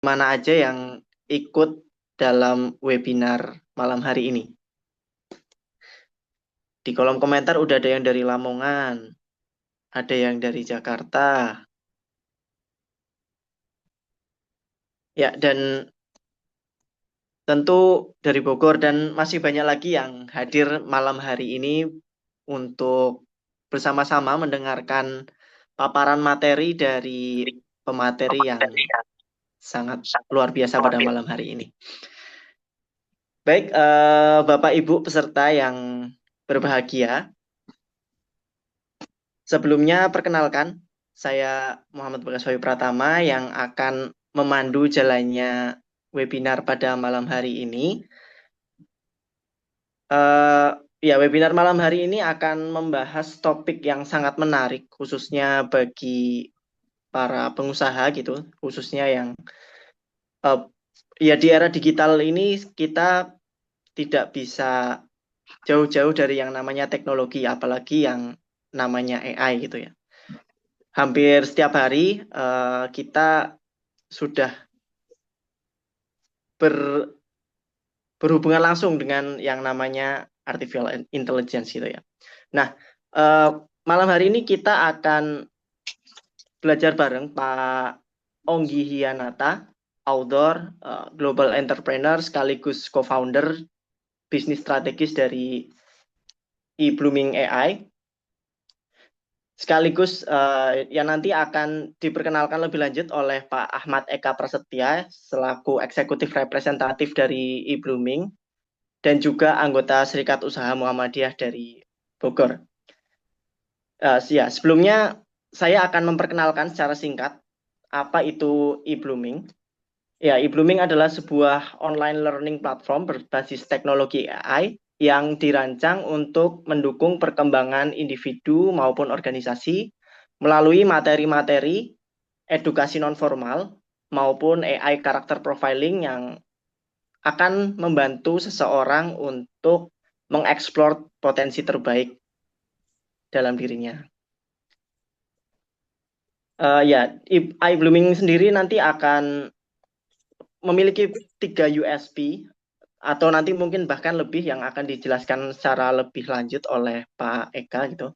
mana aja yang ikut dalam webinar malam hari ini. Di kolom komentar udah ada yang dari Lamongan, ada yang dari Jakarta. Ya, dan tentu dari Bogor dan masih banyak lagi yang hadir malam hari ini untuk bersama-sama mendengarkan paparan materi dari pemateri yang sangat luar biasa pada malam hari ini. Baik, Bapak Ibu peserta yang berbahagia, sebelumnya perkenalkan, saya Muhammad Bagaswayu Pratama yang akan memandu jalannya webinar pada malam hari ini. Eh, ya, webinar malam hari ini akan membahas topik yang sangat menarik, khususnya bagi para pengusaha gitu, khususnya yang eh, ya di era digital ini kita tidak bisa jauh-jauh dari yang namanya teknologi, apalagi yang namanya AI gitu ya. Hampir setiap hari kita sudah ber- berhubungan langsung dengan yang namanya artificial intelligence gitu ya. Nah, eh, malam hari ini kita akan belajar bareng Pak Onggi Hianata, author, global entrepreneur sekaligus co-founder bisnis strategis dari eBlooming AI. Sekaligus yang nanti akan diperkenalkan lebih lanjut oleh Pak Ahmad Eka Prasetya selaku eksekutif representatif dari eBlooming dan juga anggota Serikat Usaha Muhammadiyah dari Bogor. Ya, sebelumnya saya akan memperkenalkan secara singkat apa itu eBlooming. Ya, eBlooming adalah sebuah online learning platform berbasis teknologi AI yang dirancang untuk mendukung perkembangan individu maupun organisasi melalui materi-materi edukasi nonformal maupun AI karakter profiling yang akan membantu seseorang untuk mengeksplor potensi terbaik dalam dirinya. Ya, iBlooming sendiri nanti akan memiliki 3 USP atau nanti mungkin bahkan lebih yang akan dijelaskan secara lebih lanjut oleh Pak Eka gitu.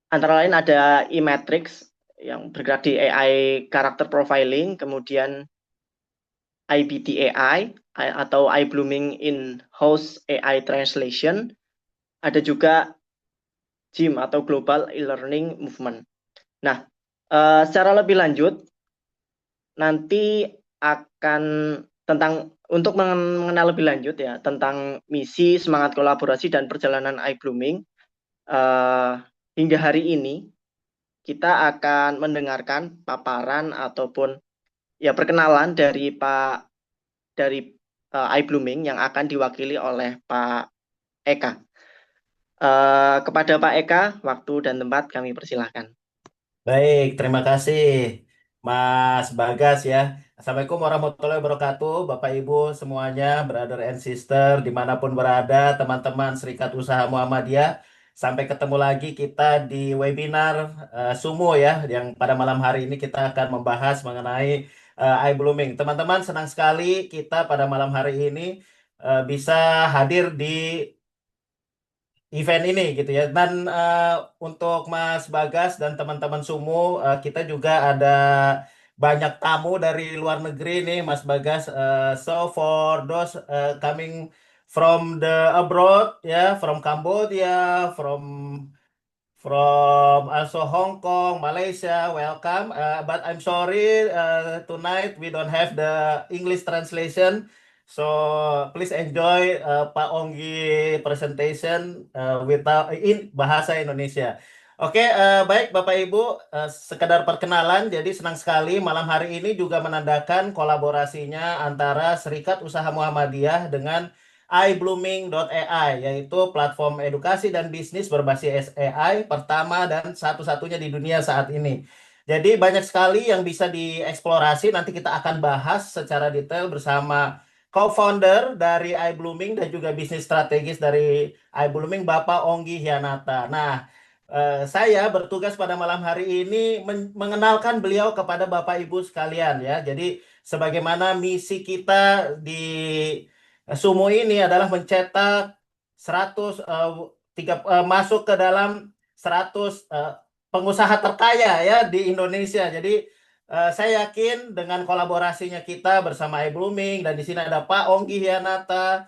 Antara lain ada e-matrix yang bergerak di AI karakter profiling, kemudian IBT AI atau iBlooming in-house AI translation, ada juga GIM atau Global E-Learning Movement. Nah, secara lebih lanjut nanti akan tentang untuk mengenal lebih lanjut ya tentang misi, semangat kolaborasi dan perjalanan iBlooming eh, hingga hari ini kita akan mendengarkan paparan ataupun ya perkenalan dari iBlooming yang akan diwakili oleh Pak Eka. Kepada Pak Eka, waktu dan tempat kami persilahkan. Baik, terima kasih Mas Bagas ya. Assalamualaikum warahmatullahi wabarakatuh, Bapak Ibu semuanya, brother and sister, dimanapun berada, teman-teman Serikat Usaha Muhammadiyah. Sampai ketemu lagi kita di webinar Sumo ya, yang pada malam hari ini kita akan membahas mengenai iBlooming. Teman-teman, senang sekali kita pada malam hari ini bisa hadir di event ini gitu ya. Dan untuk Mas Bagas dan teman-teman Sumo, kita juga ada banyak tamu dari luar negeri nih, Mas Bagas. So for those coming from the abroad, ya, from Cambodia, from also Hong Kong, Malaysia, welcome. But I'm sorry, tonight we don't have the English translation. So please enjoy Pak Onggi presentation without in bahasa Indonesia. Oke, baik Bapak Ibu, sekedar perkenalan. Jadi senang sekali malam hari ini juga menandakan kolaborasinya antara Serikat Usaha Muhammadiyah dengan iBlooming.ai, yaitu platform edukasi dan bisnis berbasis AI pertama dan satu-satunya di dunia saat ini. Jadi banyak sekali yang bisa dieksplorasi. Nanti kita akan bahas secara detail bersama co-founder dari iBlooming dan juga bisnis strategis dari iBlooming, Bapak Onggi Hianata. Nah, saya bertugas pada malam hari ini mengenalkan beliau kepada Bapak Ibu sekalian ya. Jadi sebagaimana misi kita di Sumo ini adalah mencetak 100 masuk ke dalam 100 pengusaha terkaya ya di Indonesia. Jadi saya yakin dengan kolaborasinya kita bersama iBlooming dan di sini ada Pak Onggi Hianata,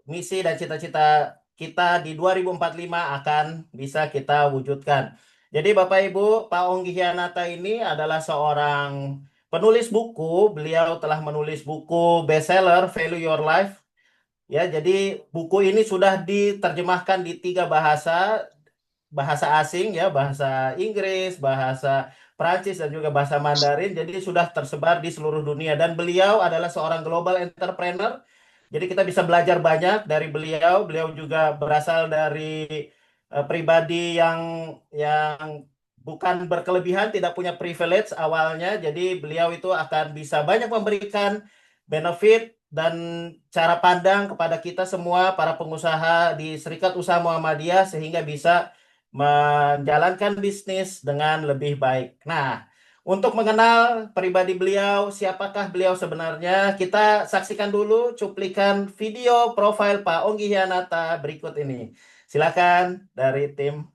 misi dan cita-cita kita di 2045 akan bisa kita wujudkan. Jadi Bapak Ibu, Pak Onggi Hianata ini adalah seorang penulis buku. Beliau telah menulis buku bestseller Value Your Life. Ya, jadi buku ini sudah diterjemahkan di 3 bahasa, bahasa asing ya, bahasa Inggris, bahasa Prancis dan juga bahasa Mandarin. Jadi sudah tersebar di seluruh dunia dan beliau adalah seorang global entrepreneur. Jadi kita bisa belajar banyak dari beliau. Beliau juga berasal dari pribadi yang bukan berkelebihan, tidak punya privilege awalnya. Jadi beliau itu akan bisa banyak memberikan benefit dan cara pandang kepada kita semua para pengusaha di Serikat Usaha Muhammadiyah sehingga bisa menjalankan bisnis dengan lebih baik. Nah, untuk mengenal pribadi beliau, siapakah beliau sebenarnya, kita saksikan dulu cuplikan video profil Pak Onggi Hianata berikut ini. Silakan dari tim.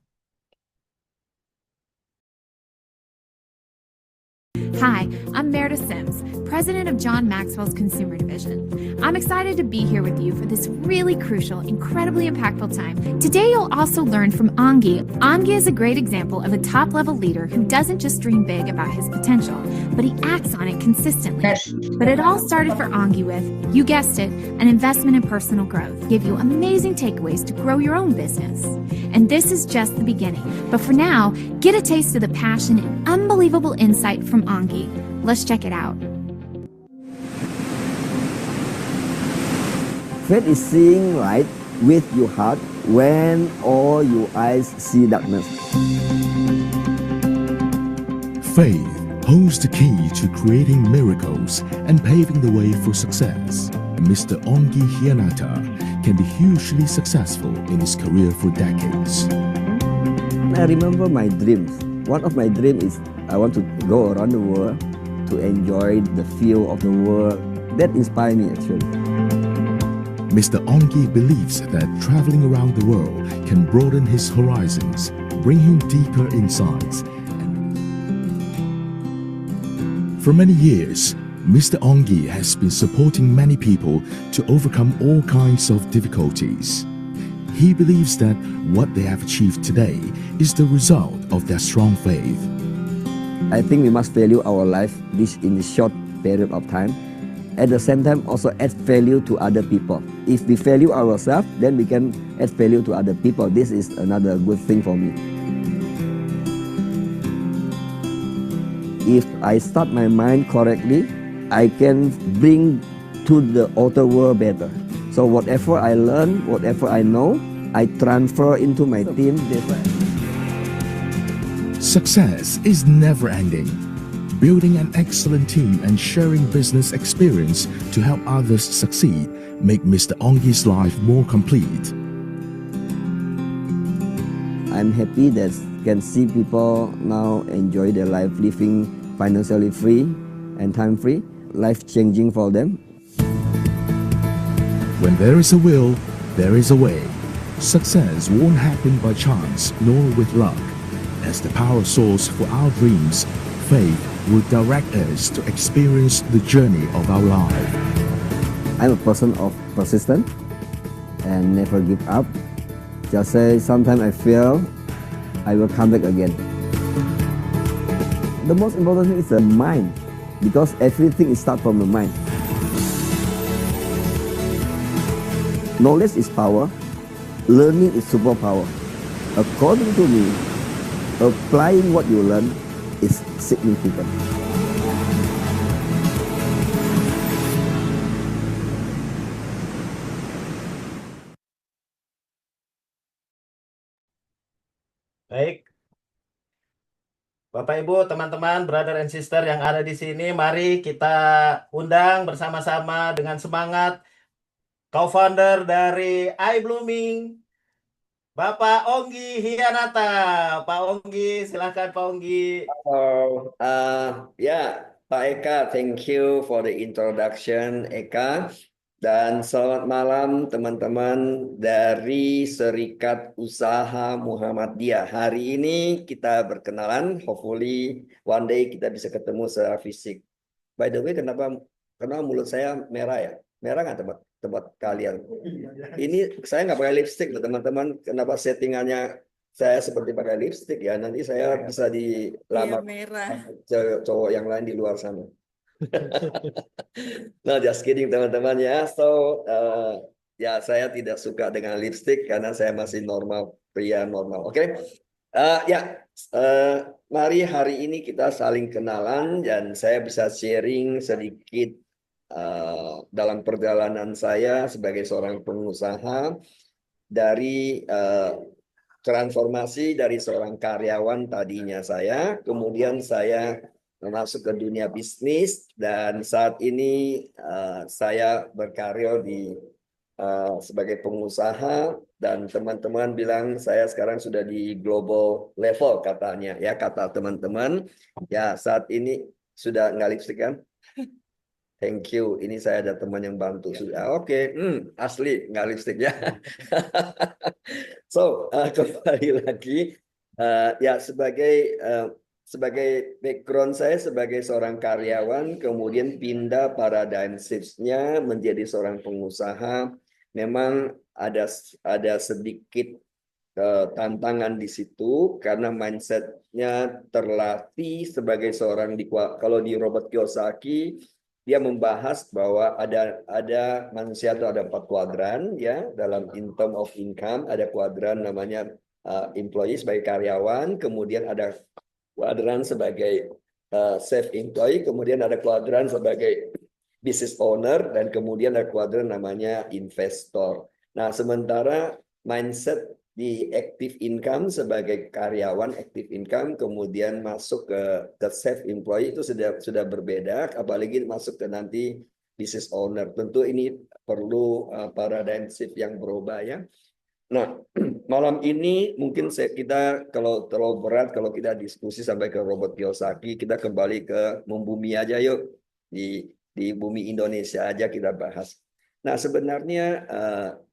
Hi, I'm Meredith Sims, president of John Maxwell's Consumer Division. I'm excited to be here with you for this really crucial, incredibly impactful time. Today, you'll also learn from Angi. Angi is a great example of a top level leader who doesn't just dream big about his potential, but he acts on it consistently. But it all started for Angi with, you guessed it, an investment in personal growth. Give you amazing takeaways to grow your own business. And this is just the beginning. But for now, get a taste of the passion and unbelievable insight from Angi. Let's check it out. Faith is seeing light with your heart when all your eyes see darkness. Faith holds the key to creating miracles and paving the way for success. Mr. Onggi Hianata can be hugely successful in his career for decades. I remember my dreams. One of my dreams is I want to go around the world to enjoy the feel of the world. That inspired me actually. Mr. Onggi believes that traveling around the world can broaden his horizons, bring him deeper insights. For many years, Mr. Onggi has been supporting many people to overcome all kinds of difficulties. He believes that what they have achieved today is the result of their strong faith. I think we must value our life in this short period of time. At the same time, also add value to other people. If we value ourselves, then we can add value to other people. This is another good thing for me. If I start my mind correctly, I can bring to the outer world better. So whatever I learn, whatever I know, I transfer into my team. Success is never ending. Building an excellent team and sharing business experience to help others succeed make Mr. Onggi's life more complete. I'm happy that can see people now enjoy their life living financially free and time free, life changing for them. When there is a will, there is a way. Success won't happen by chance nor with luck. As the power source for our dreams, faith will direct us to experience the journey of our life. I'm a person of persistence and never give up. Just say sometimes I fail, I will come back again. The most important thing is the mind, because everything is start from the mind. Knowledge is power, learning is superpower. According to me, applying what you learn is significant. Baik, Bapak Ibu, teman-teman, brother and sister yang ada di sini, mari kita undang bersama-sama dengan semangat co-founder dari iBlooming, Bapak Onggi Hianata. Pak Onggi, silakan Pak Onggi. Oh, ya, Pak Eka, thank you for the introduction, Eka. Dan selamat malam teman-teman dari Serikat Usaha Muhammadiyah. Hari ini kita berkenalan, hopefully one day kita bisa ketemu secara fisik. By the way, kenapa mulut saya merah ya? Merah nggak tempat kalian? Ini saya nggak pakai lipstick loh teman-teman. Kenapa settingannya saya seperti pakai lipstick ya? Nanti saya bisa dilamar cowok yang lain di luar sana. No, just kidding teman-teman ya. So, ya saya tidak suka dengan lipstick karena saya masih normal, pria normal. Oke. Mari hari ini kita saling kenalan dan saya bisa sharing sedikit dalam perjalanan saya sebagai seorang pengusaha dari transformasi dari seorang karyawan tadinya saya, kemudian saya masuk ke dunia bisnis dan saat ini saya berkarir sebagai pengusaha dan teman-teman bilang saya sekarang sudah di global level katanya ya, kata teman-teman ya. Saat ini sudah nggak lipstick kan? Thank you. Ini saya ada teman yang bantu sudah. Oke. Asli nggak lipstick ya. So kembali lagi ya sebagai background saya sebagai seorang karyawan, kemudian pindah paradigm shift-nya menjadi seorang pengusaha. Memang ada sedikit tantangan di situ karena mindset-nya terlatih sebagai seorang kalau di Robert Kiyosaki dia membahas bahwa ada manusia itu ada 4 kuadran ya dalam in term of income. Ada kuadran namanya employee sebagai karyawan, kemudian ada kuadran sebagai self employee, kemudian ada kuadran sebagai business owner, dan kemudian ada kuadran namanya investor. Nah, sementara mindset di active income sebagai karyawan active income kemudian masuk ke self employee itu sudah berbeda, apalagi masuk ke nanti business owner. Tentu ini perlu paradigm shift yang berubah ya. Nah, malam ini mungkin kita kalau terlalu berat kalau kita diskusi sampai ke Robert Kiyosaki, kita kembali ke membumi aja yuk, di bumi Indonesia aja kita bahas. Nah, sebenarnya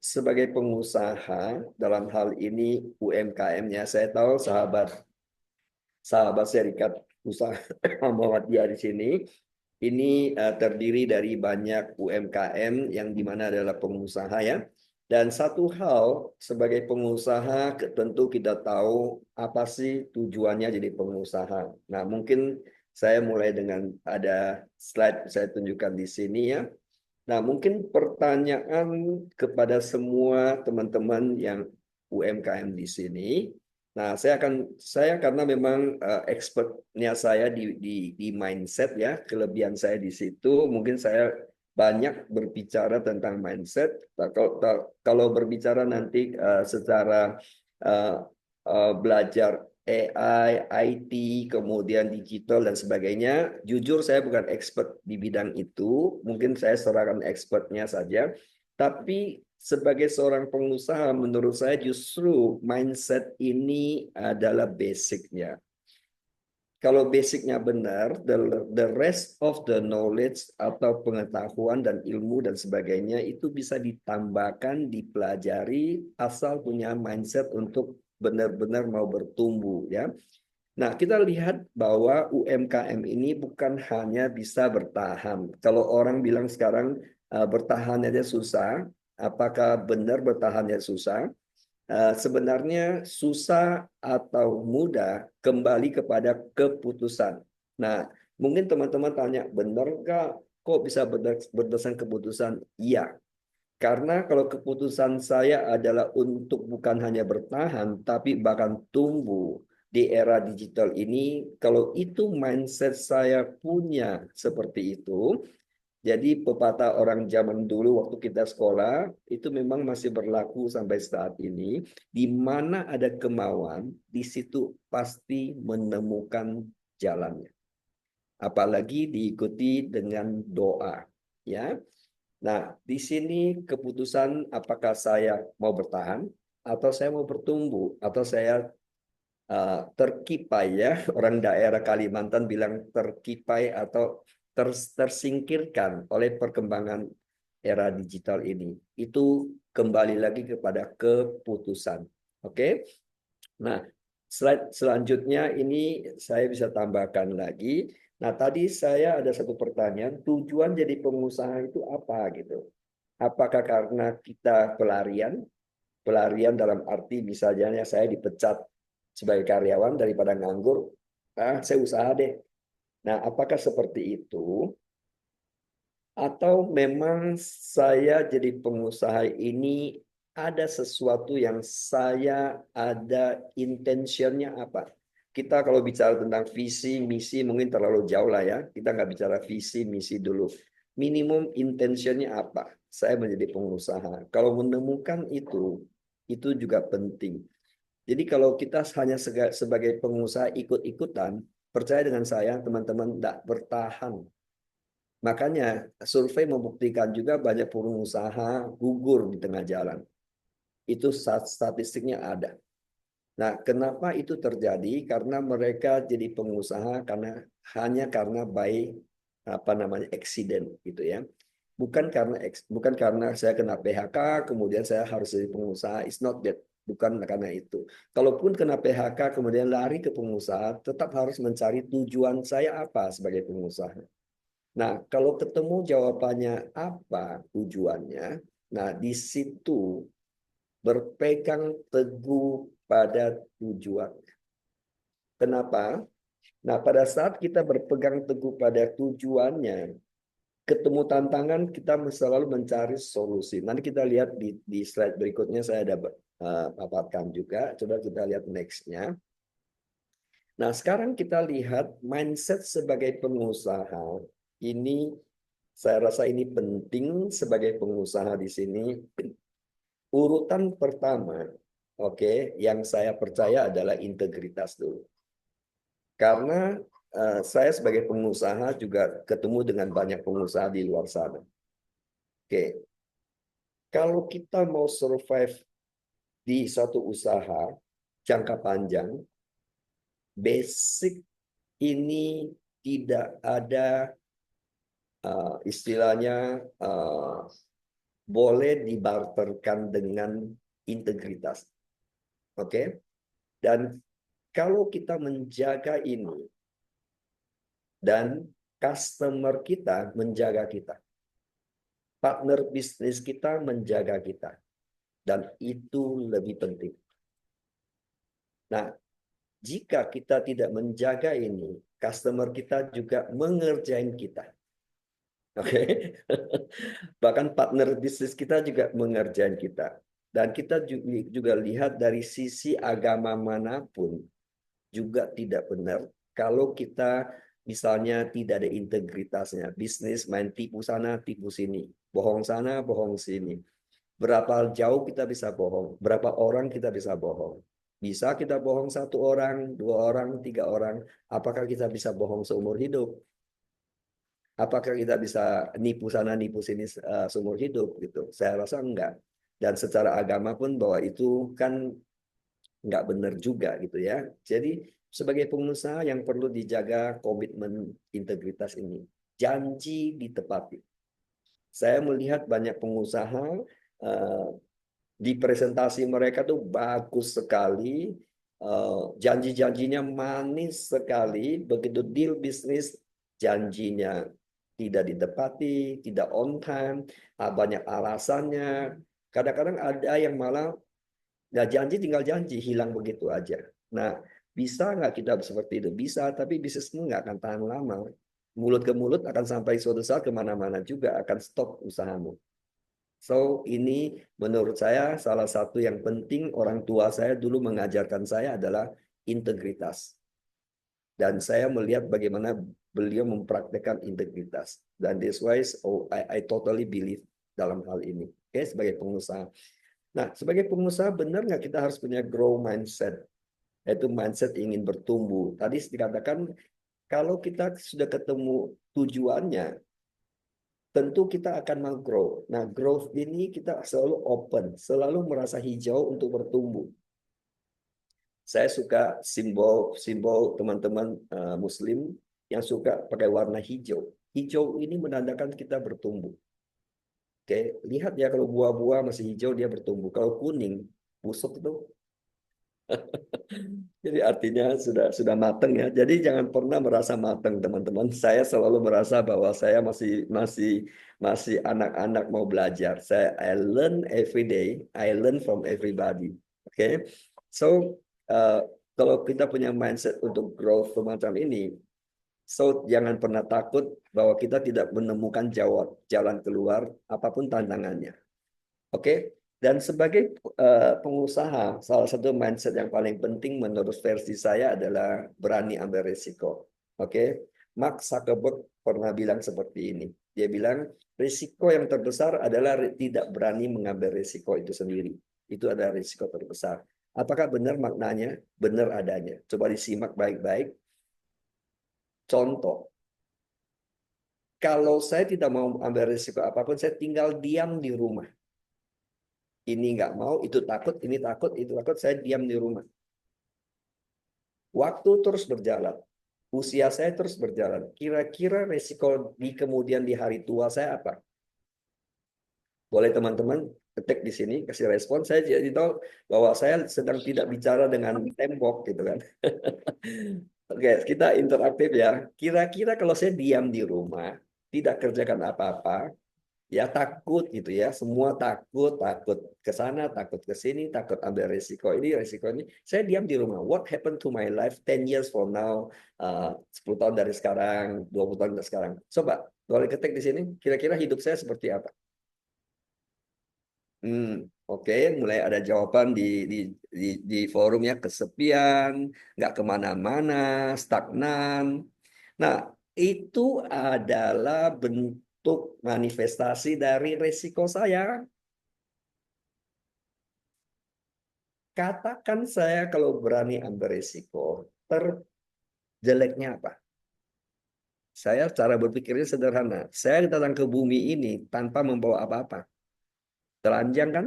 sebagai pengusaha dalam hal ini UMKM-nya, saya tahu sahabat Serikat Usaha Muhammadiyah di sini ini terdiri dari banyak UMKM yang dimana adalah pengusaha ya. Dan satu hal sebagai pengusaha tentu kita tahu apa sih tujuannya jadi pengusaha. Nah, mungkin saya mulai dengan ada slide saya tunjukkan di sini ya. Nah, mungkin pertanyaan kepada semua teman-teman yang UMKM di sini. Nah, saya karena memang expertnya saya di mindset ya, kelebihan saya di situ, mungkin saya banyak berbicara tentang mindset. Kalau berbicara nanti secara belajar AI, IT, kemudian digital dan sebagainya. Jujur saya bukan expert di bidang itu. Mungkin saya serahkan expertnya saja. Tapi sebagai seorang pengusaha, menurut saya justru mindset ini adalah basicnya. Kalau basicnya benar, the rest of the knowledge atau pengetahuan dan ilmu dan sebagainya itu bisa ditambahkan, dipelajari asal punya mindset untuk benar-benar mau bertumbuh ya. Nah, kita lihat bahwa UMKM ini bukan hanya bisa bertahan. Kalau orang bilang sekarang bertahan aja susah, apakah benar bertahannya susah? Sebenarnya susah atau mudah kembali kepada keputusan. Nah, mungkin teman-teman tanya, benar nggak kok bisa berdasarkan keputusan? Iya. Karena kalau keputusan saya adalah untuk bukan hanya bertahan, tapi bahkan tumbuh di era digital ini, kalau itu mindset saya punya seperti itu, jadi pepatah orang zaman dulu waktu kita sekolah, itu memang masih berlaku sampai saat ini, di mana ada kemauan, di situ pasti menemukan jalannya. Apalagi diikuti dengan doa, ya. Nah, di sini keputusan apakah saya mau bertahan, atau saya mau bertumbuh, atau saya terkipai ya, orang daerah Kalimantan bilang terkipai atau tersingkirkan oleh perkembangan era digital ini. Itu kembali lagi kepada keputusan. Oke. Nah, slide selanjutnya ini saya bisa tambahkan lagi. Nah, tadi saya ada satu pertanyaan, tujuan jadi pengusaha itu apa gitu? Apakah karena kita pelarian? Pelarian dalam arti misalnya saya dipecat sebagai karyawan daripada nganggur, saya usaha deh. Nah, apakah seperti itu? Atau memang saya jadi pengusaha ini ada sesuatu yang saya ada intentionnya apa? Kita kalau bicara tentang visi, misi mungkin terlalu jauh lah ya. Kita nggak bicara visi, misi dulu. Minimum intentionnya apa? Saya menjadi pengusaha. Kalau menemukan itu juga penting. Jadi kalau kita hanya sebagai pengusaha ikut-ikutan, percaya dengan saya teman-teman tidak bertahan. Makanya survei membuktikan juga banyak pengusaha gugur di tengah jalan. Itu statistiknya ada. Nah, kenapa itu terjadi? Karena mereka jadi pengusaha hanya karena by accident gitu ya. Bukan karena saya kena PHK kemudian saya harus jadi pengusaha. It's not that. Bukan karena itu. Kalaupun kena PHK kemudian lari ke pengusaha, tetap harus mencari tujuan saya apa sebagai pengusaha. Nah, kalau ketemu jawabannya apa tujuannya, nah di situ berpegang teguh pada tujuan. Kenapa? Nah, pada saat kita berpegang teguh pada tujuannya, ketemu tantangan, kita selalu mencari solusi. Nanti kita lihat di slide berikutnya, saya ada paparkan juga. Coba kita lihat next-nya. Nah, sekarang kita lihat mindset sebagai pengusaha. Ini saya rasa ini penting sebagai pengusaha di sini. Urutan pertama, oke, yang saya percaya adalah integritas dulu. Karena saya sebagai pengusaha juga ketemu dengan banyak pengusaha di luar sana. Oke, kalau kita mau survive di satu usaha jangka panjang, basic ini tidak ada istilahnya boleh dibarterkan dengan integritas. Oke? Dan kalau kita menjaga ini dan customer kita menjaga kita, partner bisnis kita menjaga kita, dan itu lebih penting. Nah, jika kita tidak menjaga ini, customer kita juga mengerjain kita. Oke. Bahkan partner bisnis kita juga mengerjain kita. Dan kita juga lihat dari sisi agama manapun juga tidak benar kalau kita misalnya tidak ada integritasnya. Bisnis main tipu sana, tipu sini. Bohong sana, bohong sini. Berapa jauh kita bisa bohong? Berapa orang kita bisa bohong? Bisa kita bohong 1 orang, 2 orang, 3 orang. Apakah kita bisa bohong seumur hidup? Apakah kita bisa nipu sana, nipu sini seumur hidup gitu? Saya rasa enggak. Dan secara agama pun bahwa itu kan enggak benar juga gitu ya. Jadi sebagai pengusaha yang perlu dijaga komitmen integritas ini. Janji ditepati. Saya melihat banyak pengusaha di presentasi mereka tuh bagus sekali. Janji-janjinya manis sekali. Begitu deal bisnis, janjinya tidak ditepati, tidak on time, banyak alasannya. Kadang-kadang ada yang malah nggak janji, tinggal janji, hilang begitu aja. Nah, bisa nggak kita seperti itu? Bisa, tapi bisnismu nggak akan tahan lama. Mulut ke mulut akan sampai suatu saat kemana-mana juga, akan stop usahamu. So, ini menurut saya salah satu yang penting orang tua saya dulu mengajarkan saya adalah integritas. Dan saya melihat bagaimana beliau mempraktekkan integritas. Dan this wise, I totally believe dalam hal ini. Oke, sebagai pengusaha. Nah, sebagai pengusaha benar nggak kita harus punya grow mindset? Yaitu mindset ingin bertumbuh. Tadi dikatakan kalau kita sudah ketemu tujuannya, tentu kita akan mau grow. Nah, growth ini kita selalu open, selalu merasa hijau untuk bertumbuh. Saya suka simbol teman-teman Muslim yang suka pakai warna hijau. Hijau ini menandakan kita bertumbuh. Oke, lihat ya kalau buah-buah masih hijau dia bertumbuh. Kalau kuning, busuk itu. Jadi artinya sudah matang ya. Jadi jangan pernah merasa matang teman-teman. Saya selalu merasa bahwa saya masih anak-anak mau belajar. I learn every day. I learn from everybody. Oke. So kalau kita punya mindset untuk growth semacam ini, so jangan pernah takut bahwa kita tidak menemukan jalan keluar apapun tantangannya. Oke. Dan sebagai pengusaha, salah satu mindset yang paling penting menurut versi saya adalah berani ambil risiko. Oke. Mark Zuckerberg pernah bilang seperti ini. Dia bilang, risiko yang terbesar adalah tidak berani mengambil risiko itu sendiri. Itu adalah risiko terbesar. Apakah benar maknanya? Benar adanya. Coba disimak baik-baik. Contoh, kalau saya tidak mau ambil risiko apapun, saya tinggal diam di rumah. Ini nggak mau, itu takut, ini takut, itu takut, saya diam di rumah. Waktu terus berjalan. Usia saya terus berjalan. Kira-kira resiko di hari tua saya apa? Boleh teman-teman ketik di sini, kasih respon. Saya jadi tahu bahwa saya sedang tidak bicara dengan tembok gitu kan. Oke, kita interaktif ya. Kira-kira kalau saya diam di rumah, tidak kerjakan apa-apa, ya takut gitu ya, semua takut ke sana, takut ke sini, takut ambil resiko ini, saya diam di rumah. What happened to my life 10 years from now, 10 tahun dari sekarang, 20 tahun dari sekarang? Coba boleh ketik di sini, kira-kira hidup saya seperti apa? Oke, mulai ada jawaban di forumnya, kesepian, nggak kemana-mana, stagnan. Nah, itu adalah bentuk manifestasi dari resiko saya. Katakan saya kalau berani ambil resiko, terjeleknya apa? Saya cara berpikirnya sederhana. Saya datang ke bumi ini tanpa membawa apa-apa. Telanjang kan?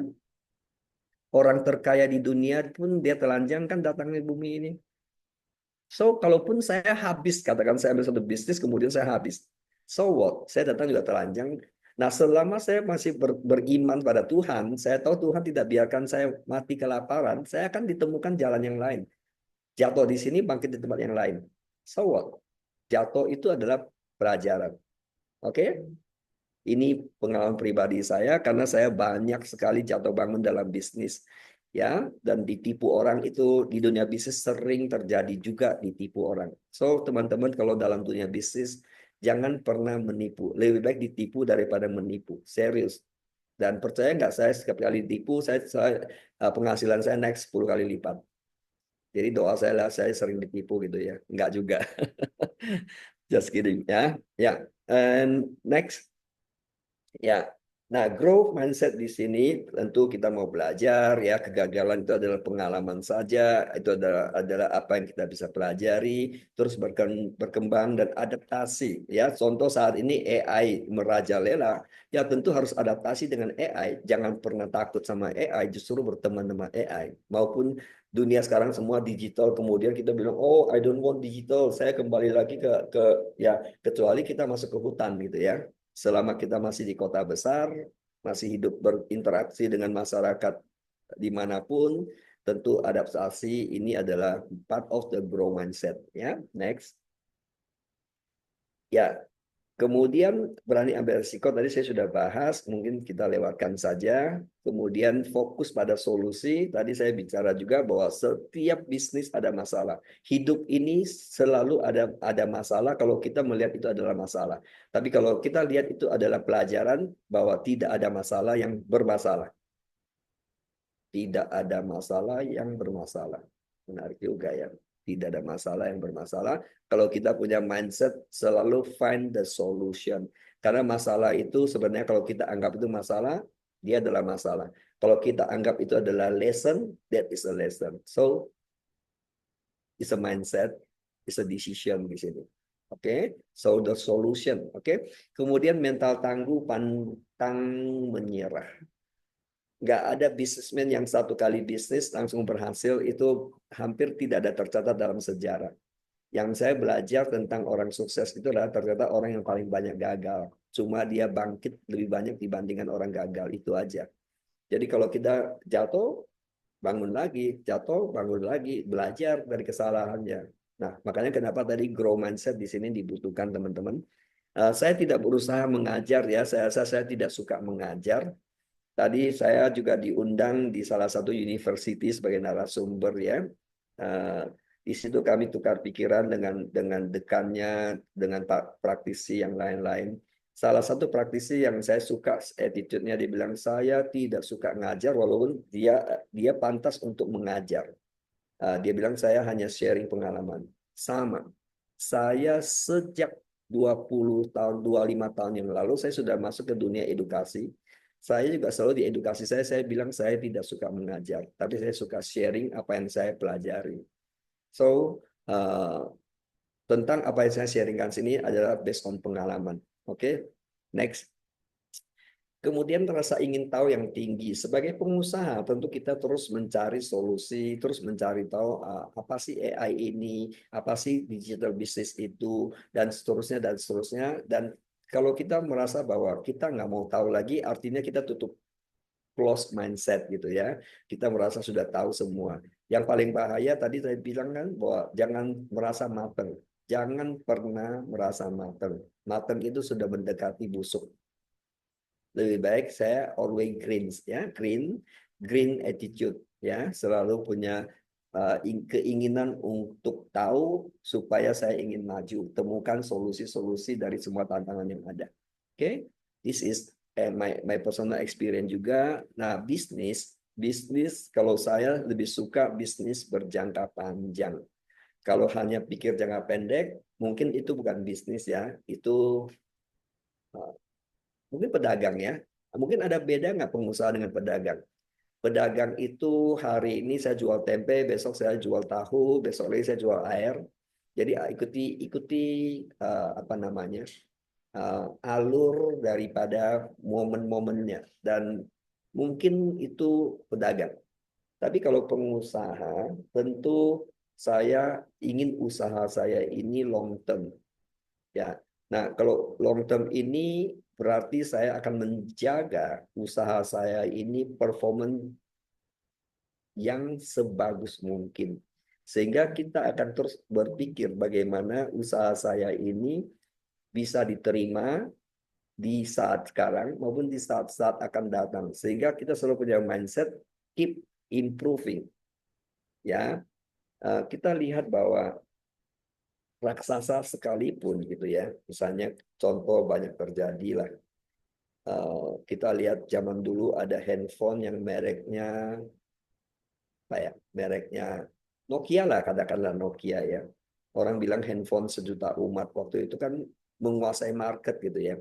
Orang terkaya di dunia pun dia telanjang kan datang ke bumi ini. So, kalaupun saya habis, katakan saya ambil satu bisnis, kemudian saya habis. So what? Saya datang juga telanjang. Nah, selama saya masih beriman pada Tuhan, saya tahu Tuhan tidak biarkan saya mati kelaparan, saya akan ditemukan jalan yang lain. Jatuh di sini, bangkit di tempat yang lain. So what? Jatuh itu adalah pelajaran. Oke? Ini pengalaman pribadi saya karena saya banyak sekali jatuh bangun dalam bisnis. Ya, dan ditipu orang itu di dunia bisnis sering terjadi juga ditipu orang. So, teman-teman kalau dalam dunia bisnis jangan pernah menipu. Lebih baik ditipu daripada menipu. Serius. Dan percaya nggak, saya setiap kali ditipu, penghasilan saya naik 10 kali lipat. Jadi doa saya lah, saya sering ditipu gitu ya. Nggak juga. Just kidding ya. Ya. And next. Ya, nah growth mindset di sini tentu kita mau belajar ya, kegagalan itu adalah pengalaman saja, itu adalah apa yang kita bisa pelajari, terus berkembang dan adaptasi ya. Contoh saat ini AI merajalela, ya tentu harus adaptasi dengan AI. Jangan pernah takut sama AI, justru berteman dengan AI. Maupun dunia sekarang semua digital, kemudian kita bilang, oh I don't want digital, saya kembali lagi ke ya, kecuali kita masuk ke hutan gitu ya. Selama kita masih di kota besar, masih hidup berinteraksi dengan masyarakat dimanapun, tentu adaptasi ini adalah part of the growth mindset. Ya, next. Ya, kemudian berani ambil risiko, tadi saya sudah bahas, mungkin kita lewatkan saja. Kemudian fokus pada solusi, tadi saya bicara juga bahwa setiap bisnis ada masalah. Hidup ini selalu ada masalah kalau kita melihat itu adalah masalah. Tapi kalau kita lihat itu adalah pelajaran bahwa tidak ada masalah yang bermasalah. Tidak ada masalah yang bermasalah. Menarik juga ya. Tidak ada masalah yang bermasalah. Kalau kita punya mindset selalu find the solution. Karena masalah itu sebenarnya kalau kita anggap itu masalah, dia adalah masalah. Kalau kita anggap itu adalah lesson, that is a lesson. So, it's a mindset, it's a decision di sini. Oke, so the solution. Oke, kemudian mental tangguh, pantang menyerah. nggak ada bisnismen yang satu kali bisnis langsung berhasil, itu hampir tidak ada tercatat dalam sejarah. Yang saya belajar tentang orang sukses itu adalah ternyata orang yang paling banyak gagal. Cuma dia bangkit lebih banyak dibandingkan orang gagal, itu aja. Jadi kalau kita jatuh, bangun lagi, jatuh, bangun lagi, belajar dari kesalahannya. Nah, makanya kenapa tadi grow mindset di sini dibutuhkan, teman-teman. Saya tidak berusaha mengajar ya, saya tidak suka mengajar. Tadi saya juga diundang di salah satu university sebagai narasumber ya. Di situ kami tukar pikiran dengan dekannya, dengan praktisi yang lain-lain. Salah satu praktisi yang saya suka attitude-nya, dia bilang saya tidak suka ngajar walaupun dia pantas untuk mengajar. Dia bilang saya hanya sharing pengalaman. Sama. Saya sejak 20 tahun, 25 tahun yang lalu saya sudah masuk ke dunia edukasi. Saya juga selalu di edukasi saya bilang saya tidak suka mengajar, tapi saya suka sharing apa yang saya pelajari. So, tentang apa yang saya sharingkan sini adalah based on pengalaman. Oke, next. Kemudian rasa ingin tahu yang tinggi. Sebagai pengusaha, tentu kita terus mencari solusi, terus mencari tahu apa sih AI ini, apa sih digital business itu, dan seterusnya, dan seterusnya. Dan kalau kita merasa bahwa kita nggak mau tahu lagi, artinya kita tutup close mindset gitu ya. Kita merasa sudah tahu semua. Yang paling bahaya tadi saya bilang kan bahwa jangan merasa mateng. Jangan pernah merasa mateng. Mateng itu sudah mendekati busuk. Lebih baik saya always green ya, green attitude ya, selalu punya keinginan untuk tahu supaya saya ingin maju, temukan solusi-solusi dari semua tantangan yang ada. Oke, this is my personal experience juga. Nah, bisnis kalau saya lebih suka bisnis berjangka panjang. Kalau hanya pikir jangka pendek, mungkin itu bukan bisnis ya, itu mungkin pedagang ya. Mungkin ada beda nggak pengusaha dengan pedagang? Pedagang itu hari ini saya jual tempe, besok saya jual tahu, besok lagi saya jual air. Jadi ikuti apa namanya alur daripada momen-momennya, dan mungkin itu pedagang. Tapi kalau pengusaha, tentu saya ingin usaha saya ini long term. Ya. Nah, kalau long term ini berarti saya akan menjaga usaha saya ini performance yang sebagus mungkin. Sehingga kita akan terus berpikir bagaimana usaha saya ini bisa diterima di saat sekarang maupun di saat-saat akan datang. Sehingga kita selalu punya mindset keep improving. Ya, kita lihat bahwa raksasa sekalipun gitu ya, misalnya contoh banyak terjadi lah. Kita lihat zaman dulu ada handphone yang mereknya apa ya, mereknya Nokia lah, katakanlah Nokia ya. Orang bilang handphone sejuta umat, waktu itu kan menguasai market gitu ya.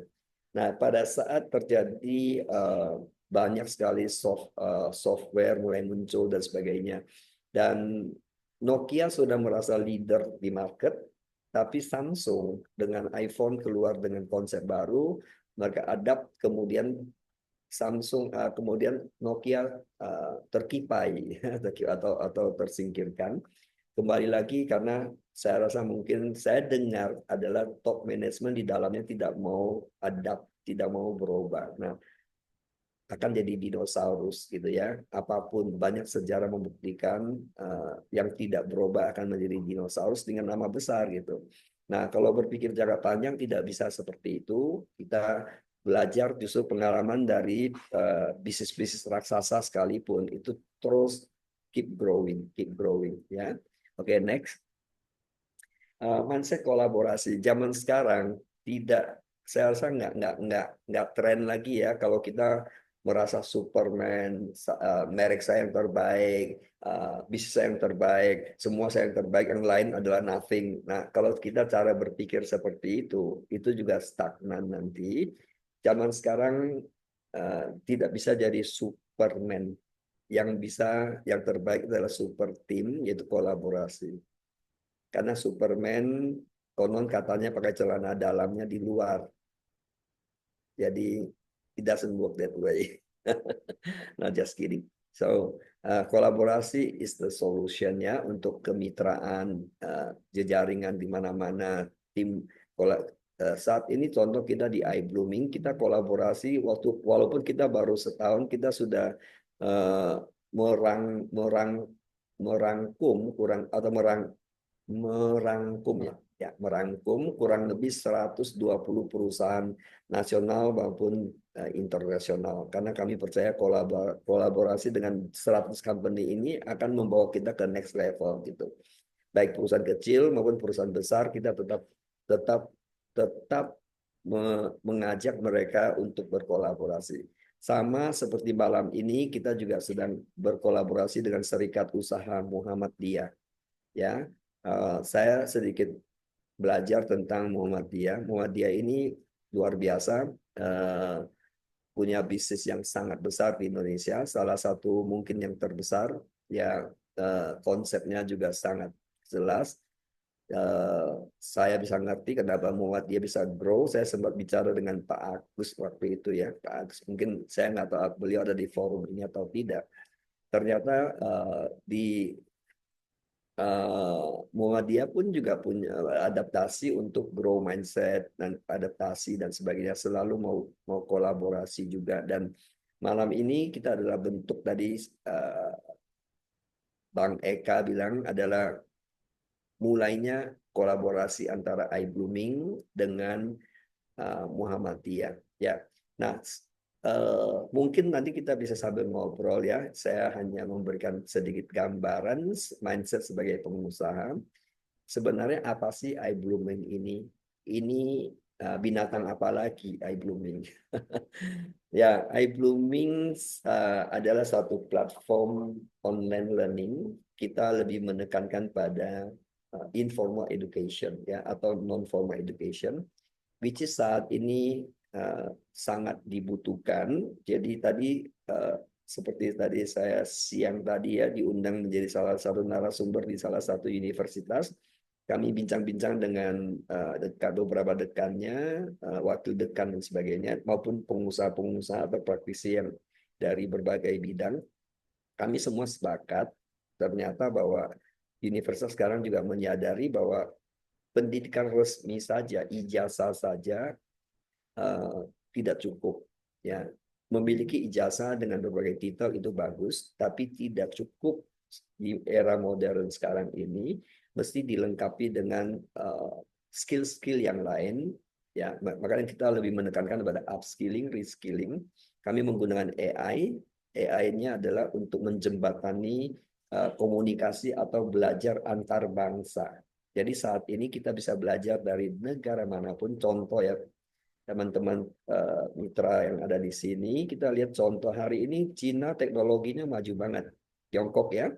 Nah, pada saat terjadi banyak sekali software mulai muncul dan sebagainya, dan Nokia sudah merasa leader di market, tapi Samsung dengan iPhone keluar dengan konsep baru, mereka adapt, kemudian Samsung kemudian Nokia terkipai atau tersingkirkan. Kembali lagi karena saya rasa mungkin saya dengar adalah top management di dalamnya tidak mau adapt, tidak mau berubah. Nah, akan jadi dinosaurus gitu ya. Apapun banyak sejarah membuktikan yang tidak berubah akan menjadi dinosaurus dengan nama besar gitu. Nah, kalau berpikir jangka panjang tidak bisa seperti itu. Kita belajar justru pengalaman dari bisnis-bisnis raksasa sekalipun itu terus keep growing ya. Oke, next. Mindset kolaborasi zaman sekarang tidak, saya rasa nggak tren lagi ya kalau kita merasa Superman, merek saya yang terbaik, bisnis saya yang terbaik, semua saya yang terbaik, yang lain adalah nothing. Nah, kalau kita cara berpikir seperti itu juga stagnan nanti. Zaman sekarang tidak bisa jadi Superman. Yang terbaik adalah super team, yaitu kolaborasi. Karena Superman konon katanya pakai celana dalamnya di luar. Jadi it doesn't work that way. Not just kidding. So kolaborasi is the solution-nya untuk kemitraan, jejaringan di mana-mana tim. Saat ini contoh kita di iBlooming, kita kolaborasi walaupun kita baru setahun, kita sudah merangkum kurang lebih 120 perusahaan nasional maupun internasional, karena kami percaya kolaborasi dengan 100 company ini akan membawa kita ke next level gitu. Baik perusahaan kecil maupun perusahaan besar, kita tetap mengajak mereka untuk berkolaborasi. Sama seperti malam ini kita juga sedang berkolaborasi dengan Serikat Usaha Muhammadiyah. Ya, saya sedikit belajar tentang Muhammadiyah. Muhammadiyah ini luar biasa, punya bisnis yang sangat besar di Indonesia. Salah satu mungkin yang terbesar. Ya, konsepnya juga sangat jelas. Saya bisa ngerti kenapa Muhammadiyah bisa grow. Saya sempat bicara dengan Pak Agus waktu itu ya. Pak Agus, mungkin saya nggak tahu beliau ada di forum ini atau tidak. Ternyata di Muhammadiyah pun juga punya adaptasi untuk grow mindset dan adaptasi dan sebagainya. Selalu mau kolaborasi juga. Dan malam ini kita adalah bentuk tadi Bang Eka bilang adalah mulainya kolaborasi antara iBlooming dengan Muhammadiyah. Ya, nah mungkin nanti kita bisa sambil ngobrol ya. Saya hanya memberikan sedikit gambaran mindset sebagai pengusaha. Sebenarnya apa sih iBlooming ini? Ini binatang apa lagi iBlooming? Ya, iBlooming adalah satu platform online learning. Kita lebih menekankan pada informal education ya, atau non formal education, which is saat ini sangat dibutuhkan. Jadi tadi seperti tadi saya siang tadi ya diundang menjadi salah satu narasumber di salah satu universitas. Kami bincang-bincang dengan beberapa dekannya, wakil dekan dan sebagainya, maupun pengusaha-pengusaha atau praktisi yang dari berbagai bidang. Kami semua sepakat ternyata bahwa universitas sekarang juga menyadari bahwa pendidikan resmi saja, ijazah saja tidak cukup. Ya, memiliki ijazah dengan berbagai titel itu bagus, tapi tidak cukup di era modern sekarang ini. Mesti dilengkapi dengan skill-skill yang lain. Ya, makanya kita lebih menekankan pada upskilling, reskilling. Kami menggunakan AI. AI-nya adalah untuk menjembatani komunikasi atau belajar antar bangsa. Jadi saat ini kita bisa belajar dari negara manapun. Contoh ya, teman-teman mitra yang ada di sini, kita lihat contoh hari ini Cina teknologinya maju banget. Tiongkok ya,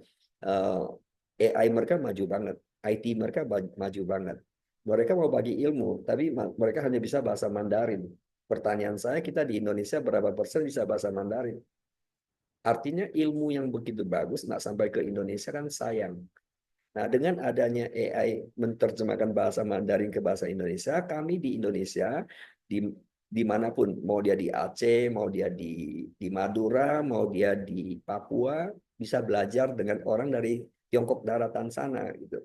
AI mereka maju banget, IT mereka maju banget. Mereka mau bagi ilmu, tapi mereka hanya bisa bahasa Mandarin. Pertanyaan saya, kita di Indonesia berapa persen bisa bahasa Mandarin? Artinya ilmu yang begitu bagus nggak sampai ke Indonesia kan sayang. Nah, dengan adanya AI menerjemahkan bahasa Mandarin ke bahasa Indonesia, kami di Indonesia, dimanapun, mau dia di Aceh, mau dia di Madura, mau dia di Papua, bisa belajar dengan orang dari Tiongkok daratan sana, gitu,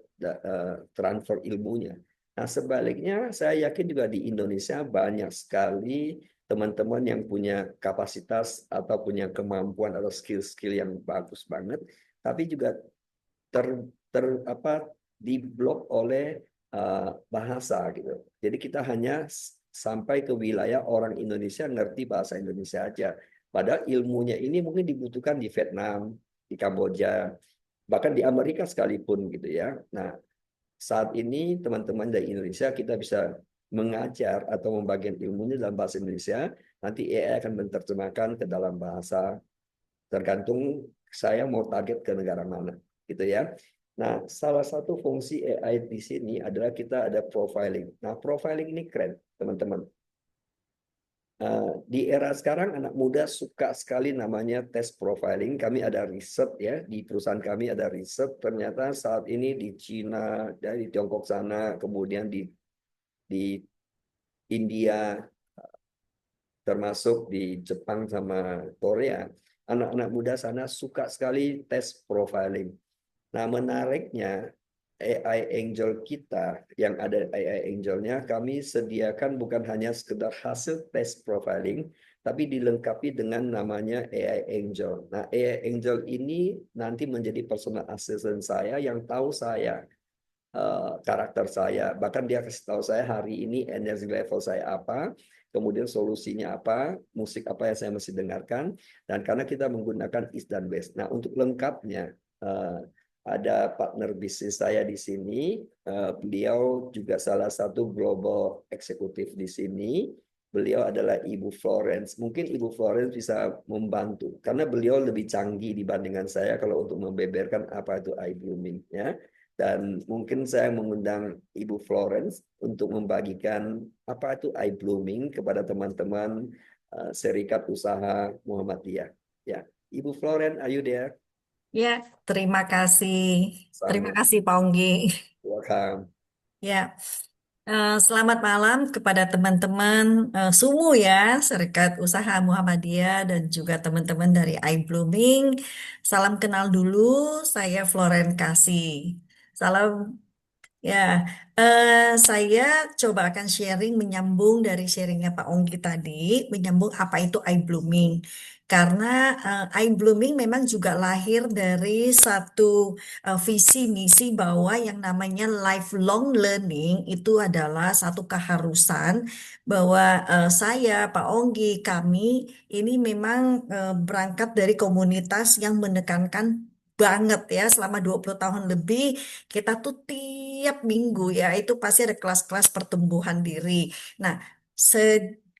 transfer ilmunya. Nah, sebaliknya, saya yakin juga di Indonesia banyak sekali teman-teman yang punya kapasitas atau punya kemampuan atau skill-skill yang bagus banget, tapi juga diblok oleh bahasa gitu. Jadi kita hanya sampai ke wilayah orang Indonesia ngerti bahasa Indonesia aja. Padahal ilmunya ini mungkin dibutuhkan di Vietnam, di Kamboja, bahkan di Amerika sekalipun gitu ya. Nah, saat ini teman-teman dari Indonesia kita bisa mengajar atau membagikan ilmunya dalam bahasa Indonesia, nanti AI akan menerjemahkan ke dalam bahasa, tergantung saya mau target ke negara mana, gitu ya. Nah, salah satu fungsi AI di sini adalah kita ada profiling. Nah, profiling ini keren, teman-teman. Di era sekarang anak muda suka sekali namanya tes profiling. Kami ada riset ya, di perusahaan kami ada riset. Ternyata saat ini di Cina, dari Tiongkok sana, kemudian di India, termasuk di Jepang sama Korea, anak-anak muda sana suka sekali tes profiling. Nah, menariknya AI Angel kita yang ada AI Angelnya kami sediakan bukan hanya sekedar hasil tes profiling, tapi dilengkapi dengan namanya AI Angel. Nah, AI Angel ini nanti menjadi personal assistant saya yang tahu saya, karakter saya. Bahkan dia kasih tahu saya hari ini energi level saya apa, kemudian solusinya apa, musik apa yang saya mesti dengarkan, dan karena kita menggunakan East dan West. Nah, untuk lengkapnya, ada partner bisnis saya di sini. Beliau juga salah satu global eksekutif di sini. Beliau adalah Ibu Florence. Mungkin Ibu Florence bisa membantu karena beliau lebih canggih dibandingkan saya kalau untuk membeberkan apa itu iBlooming, ya. Dan mungkin saya mengundang Ibu Florence untuk membagikan apa itu iBlooming kepada teman-teman Serikat Usaha Muhammadiyah. Ya, Ibu Florence, are you there? Ya, terima kasih. Terima Sama. kasih Pak Onggi. Welcome. Ya, selamat malam kepada teman-teman SUMU ya, Serikat Usaha Muhammadiyah dan juga teman-teman dari iBlooming. Salam kenal dulu, saya Floren Kasih. Salam. Ya, saya coba akan sharing menyambung dari sharingnya Pak Onggi tadi, menyambung apa itu iBlooming. Karena iBlooming memang juga lahir dari satu visi misi bahwa yang namanya lifelong learning itu adalah satu keharusan bahwa saya, Pak Onggi, kami ini memang berangkat dari komunitas yang menekankan banget ya selama 20 tahun lebih kita tuh tiap minggu ya itu pasti ada kelas-kelas pertumbuhan diri. Nah,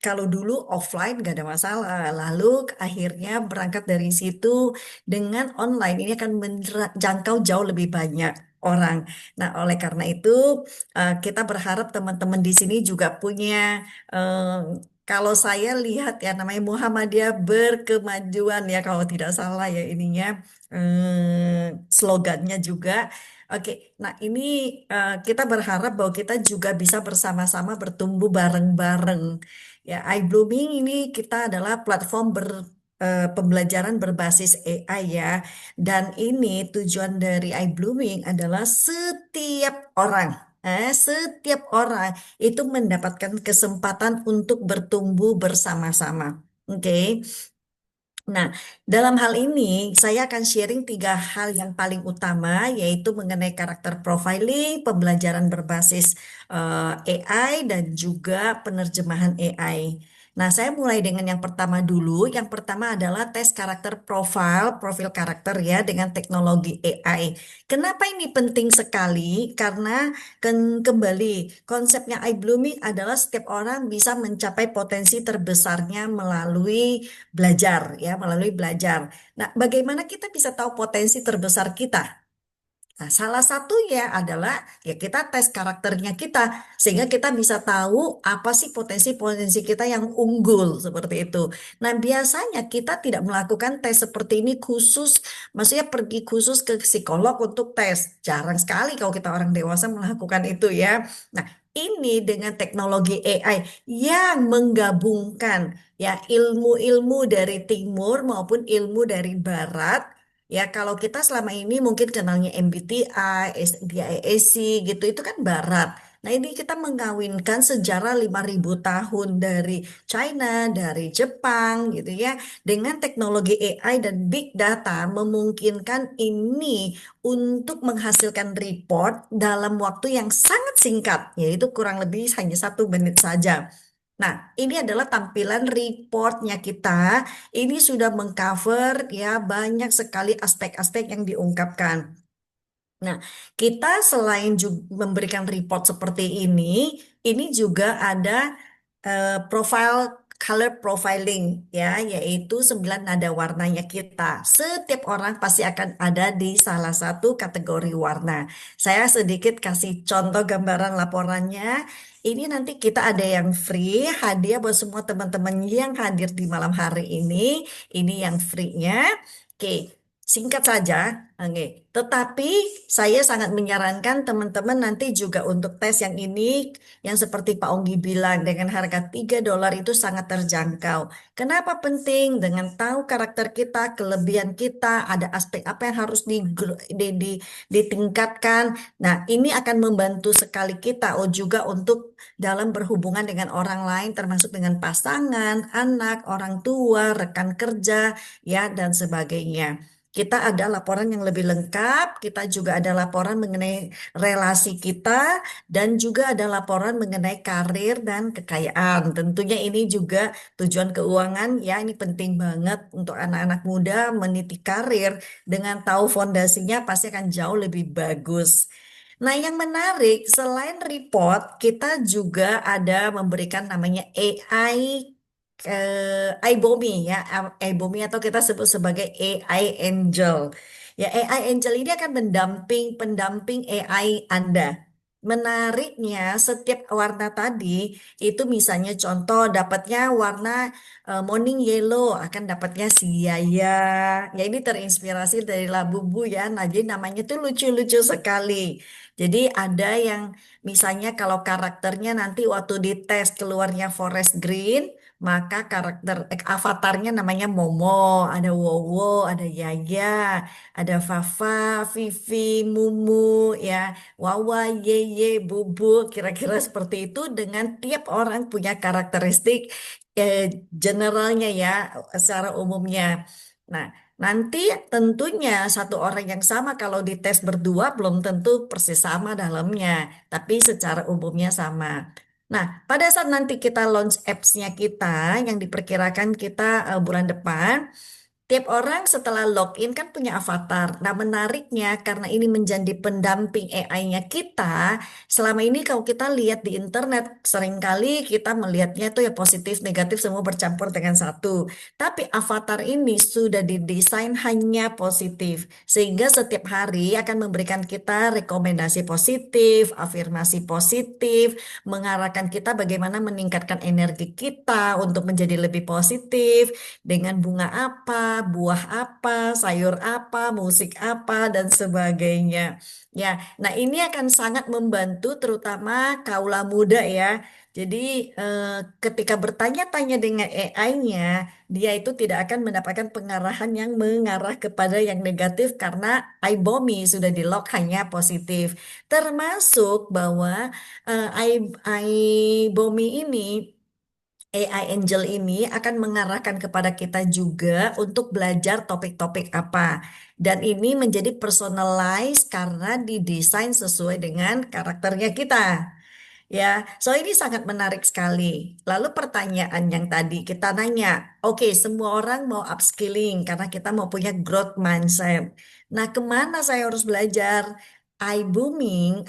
kalau dulu offline gak ada masalah. Lalu akhirnya berangkat dari situ dengan online ini akan menjangkau jauh lebih banyak orang. Nah, oleh karena itu kita berharap teman-teman di sini juga punya kalau saya lihat ya namanya Muhammadiyah berkemajuan ya kalau tidak salah ya ininya slogannya juga. Oke, nah ini kita berharap bahwa kita juga bisa bersama-sama bertumbuh bareng-bareng. Ya, iBlooming ini kita adalah platform pembelajaran berbasis AI ya. Dan ini tujuan dari iBlooming adalah setiap orang itu mendapatkan kesempatan untuk bertumbuh bersama-sama. Oke. Nah, dalam hal ini saya akan sharing 3 hal yang paling utama, yaitu mengenai karakter profiling, pembelajaran berbasis AI, dan juga penerjemahan AI. Nah, saya mulai dengan yang pertama dulu. Yang pertama adalah tes karakter profil karakter ya dengan teknologi AI. Kenapa ini penting sekali? Karena kembali konsepnya iBlooming adalah setiap orang bisa mencapai potensi terbesarnya melalui belajar. Nah, bagaimana kita bisa tahu potensi terbesar kita? Nah, salah satunya adalah ya kita tes karakternya kita sehingga kita bisa tahu apa sih potensi-potensi kita yang unggul seperti itu. Nah, biasanya kita tidak melakukan tes seperti ini khusus, maksudnya pergi khusus ke psikolog untuk tes. Jarang sekali kalau kita orang dewasa melakukan itu ya. Nah, ini dengan teknologi AI yang menggabungkan ya ilmu-ilmu dari timur maupun ilmu dari barat. Ya, kalau kita selama ini mungkin kenalnya MBTI, DISC gitu, itu kan barat. Nah, ini kita mengawinkan sejarah 5.000 tahun dari China, dari Jepang gitu ya. Dengan teknologi AI dan big data memungkinkan ini untuk menghasilkan report dalam waktu yang sangat singkat, yaitu kurang lebih hanya 1 menit saja. Nah, ini adalah tampilan reportnya kita. Ini sudah mengcover ya banyak sekali aspek-aspek yang diungkapkan. Nah, kita selain juga memberikan report seperti ini juga ada profile color profiling ya, yaitu 9 nada warnanya kita. Setiap orang pasti akan ada di salah satu kategori warna. Saya sedikit kasih contoh gambaran laporannya. Ini nanti kita ada yang free, hadiah buat semua teman-teman yang hadir di malam hari ini. Ini yang free-nya. Oke. Singkat saja, oke. Tetapi saya sangat menyarankan teman-teman nanti juga untuk tes yang ini, yang seperti Pak Onggi bilang, dengan harga $3 itu sangat terjangkau. Kenapa penting? Dengan tahu karakter kita, kelebihan kita, ada aspek apa yang harus ditingkatkan. Nah, ini akan membantu sekali kita juga untuk dalam berhubungan dengan orang lain, termasuk dengan pasangan, anak, orang tua, rekan kerja, ya, dan sebagainya. Kita ada laporan yang lebih lengkap, kita juga ada laporan mengenai relasi kita, dan juga ada laporan mengenai karir dan kekayaan. Tentunya ini juga tujuan keuangan, ya ini penting banget untuk anak-anak muda meniti karir dengan tahu fondasinya pasti akan jauh lebih bagus. Nah, yang menarik selain report, kita juga ada memberikan namanya AI iBomi ya, iBomi atau kita sebut sebagai AI Angel. Ya, AI Angel ini akan pendamping AI Anda. Menariknya, setiap warna tadi itu misalnya contoh dapatnya warna morning yellow akan dapatnya si Yaya. Ya ini terinspirasi dari Labubu ya. Nah, jadi namanya tuh lucu-lucu sekali. Jadi ada yang misalnya kalau karakternya nanti waktu dites keluarnya forest green, maka karakter avatarnya namanya Momo, ada Wowo, ada Yaya, ada Fafa, Vivi, Mumu, ya, Wawa, Yeye, Bubu, kira-kira seperti itu dengan tiap orang punya karakteristik generalnya ya, secara umumnya. Nah, nanti tentunya satu orang yang sama kalau dites berdua belum tentu persis sama dalamnya, tapi secara umumnya sama. Nah, pada saat nanti kita launch apps-nya kita yang diperkirakan kita bulan depan, tiap orang setelah login kan punya avatar. Nah, menariknya karena ini menjadi pendamping AI-nya kita, selama ini kalau kita lihat di internet, seringkali kita melihatnya itu ya positif, negatif semua bercampur dengan satu. Tapi avatar ini sudah didesain hanya positif, sehingga setiap hari akan memberikan kita rekomendasi positif, afirmasi positif, mengarahkan kita bagaimana meningkatkan energi kita untuk menjadi lebih positif dengan bunga apa, buah apa, sayur apa, musik apa, dan sebagainya. Ya, nah ini akan sangat membantu terutama kaula muda ya. Jadi ketika bertanya-tanya dengan AI-nya, dia itu tidak akan mendapatkan pengarahan yang mengarah kepada yang negatif karena iBomi sudah di-lock hanya positif. Termasuk bahwa iBomi ini AI Angel ini akan mengarahkan kepada kita juga untuk belajar topik-topik apa. Dan ini menjadi personalized karena didesain sesuai dengan karakternya kita. Ya, so ini sangat menarik sekali. Lalu pertanyaan yang tadi kita nanya, oke, semua orang mau upskilling karena kita mau punya growth mindset. Nah, kemana saya harus belajar? iBlooming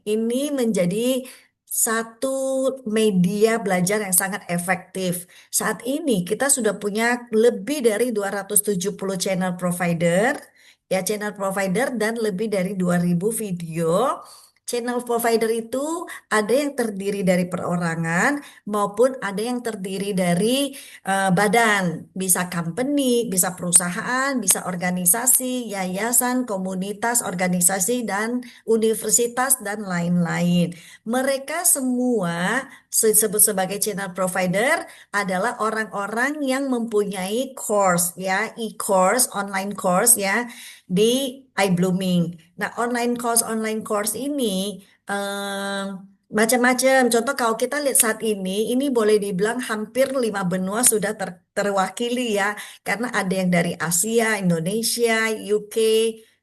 ini menjadi satu media belajar yang sangat efektif. Saat ini kita sudah punya lebih dari 270 channel provider, ya channel provider dan lebih dari 2.000 video. Channel provider itu ada yang terdiri dari perorangan maupun ada yang terdiri dari badan, bisa company, bisa perusahaan, bisa organisasi, yayasan, komunitas, organisasi, dan universitas, dan lain-lain. Mereka semua disebut sebagai channel provider adalah orang-orang yang mempunyai course, ya, e-course, online course, ya, di iBlooming. Nah, online course ini macam-macam. Contoh kalau kita lihat saat ini boleh dibilang hampir 5 benua sudah terwakili ya, karena ada yang dari Asia, Indonesia, UK,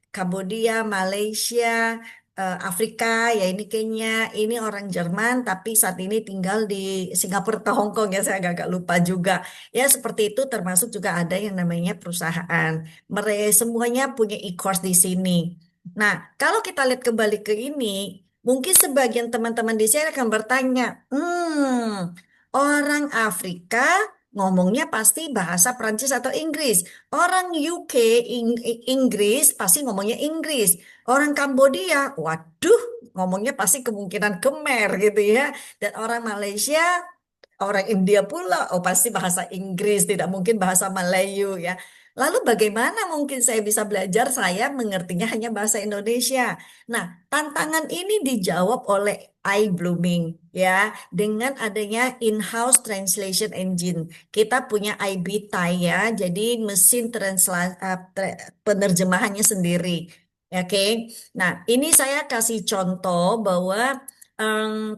Kambodia, Malaysia, Afrika, ya ini Kenya, ini orang Jerman, tapi saat ini tinggal di Singapura atau Hong Kong ya, saya agak lupa juga. Ya seperti itu termasuk juga ada yang namanya perusahaan. Mereka semuanya punya e-course di sini. Nah, kalau kita lihat kembali ke ini, mungkin sebagian teman-teman di sini akan bertanya, orang Afrika ngomongnya pasti bahasa Prancis atau Inggris. Orang UK, Inggris pasti ngomongnya Inggris. Orang Kambodia, waduh, ngomongnya pasti kemungkinan Khmer gitu ya. Dan orang Malaysia, orang India pula, oh pasti bahasa Inggris, tidak mungkin bahasa Melayu ya. Lalu bagaimana mungkin saya bisa belajar? Saya mengertinya hanya bahasa Indonesia. Nah, tantangan ini dijawab oleh iBlooming ya dengan adanya in-house translation engine. Kita punya IBTAI ya, jadi mesin penerjemahannya sendiri. Oke. Nah, ini saya kasih contoh bahwa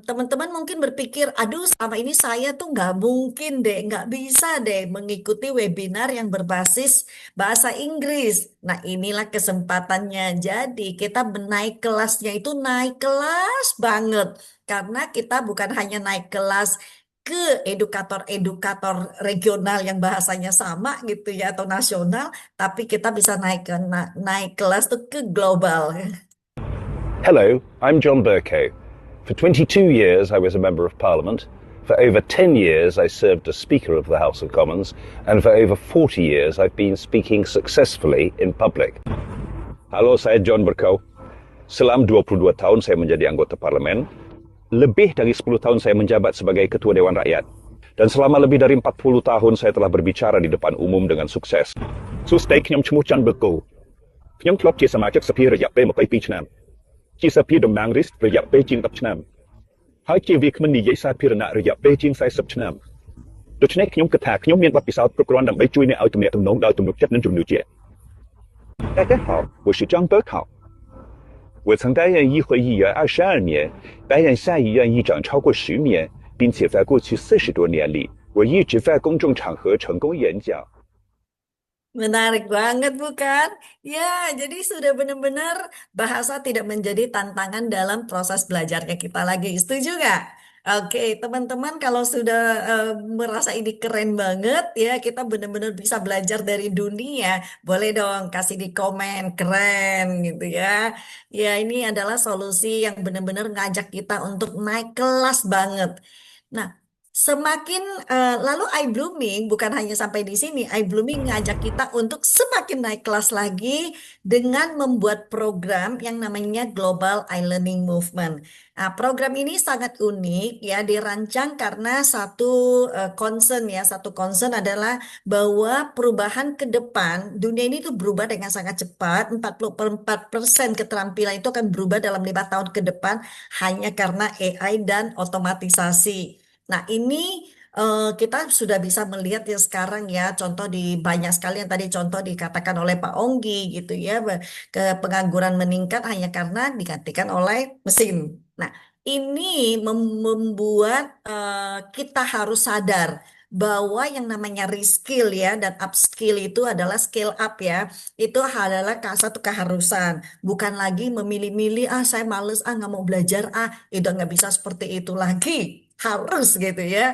teman-teman mungkin berpikir, aduh selama ini saya tuh nggak mungkin deh, nggak bisa deh mengikuti webinar yang berbasis bahasa Inggris. Nah, inilah kesempatannya. Jadi, kita naik kelasnya itu naik kelas banget. Karena kita bukan hanya naik kelas ke edukator-edukator regional yang bahasanya sama gitu ya, atau nasional, tapi kita bisa naik kelas tuh ke global. Hello, I'm John Bercow. For 22 years I was a Member of Parliament. For over 10 years I served as Speaker of the House of Commons. And for over 40 years I've been speaking successfully in public. Halo, saya John Bercow. Selama 22 tahun saya menjadi anggota Parlemen. Lebih dari 10 tahun saya menjabat sebagai Ketua Dewan Rakyat. Dan selama lebih dari 40 tahun saya telah berbicara di depan umum dengan sukses. Sustaiខ្ញុំឈ្មោះ John Bercow ខ្ញុំធ្លាប់ជាសមាជិកសភារយៈពេល22ឆ្នាំ ជាសភាតំណាងរាស្ត្ររយៈពេលជាង10ឆ្នាំហើយជាវាគ្មិននិយាយសាធារណៈរយៈពេលជាង40ឆ្នាំដូច្នេះខ្ញុំគិតថាខ្ញុំមានបទពិសោធន៍គ្រប់គ្រាន់ដើម្បីជួយអ្នកឲ្យទំនាក់ទំនងដោយទំនុកចិត្តនិងជំនឿជាក់大家好我是张德考我曾担任议会议员22年担任下议院议长超过10年并且在过去40多年里我一直在公众场合成功演讲 Menarik banget bukan? Ya, jadi sudah benar-benar bahasa tidak menjadi tantangan dalam proses belajarnya kita lagi. Setuju nggak? Oke, teman-teman kalau sudah merasa ini keren banget ya, kita benar-benar bisa belajar dari dunia. Boleh dong kasih di komen, keren gitu ya. Ya, ini adalah solusi yang benar-benar ngajak kita untuk naik kelas banget. Nah, semakin lalu iBlooming bukan hanya sampai di sini, iBlooming ngajak kita untuk semakin naik kelas lagi dengan membuat program yang namanya Global iLearning Movement. Nah, program ini sangat unik ya, dirancang karena satu concern adalah bahwa perubahan ke depan dunia ini tuh berubah dengan sangat cepat. 44% keterampilan itu akan berubah dalam 5 tahun ke depan hanya karena AI dan otomatisasi. Nah, ini kita sudah bisa melihat ya sekarang ya, contoh di banyak sekali yang tadi contoh dikatakan oleh Pak Onggi gitu ya, pengangguran meningkat hanya karena digantikan oleh mesin. Nah, ini membuat kita harus sadar bahwa yang namanya reskill ya dan upskill itu adalah skill up ya. Itu adalah satu keharusan. Bukan lagi memilih-milih, saya males, nggak mau belajar, itu nggak bisa seperti itu lagi. Harus gitu ya.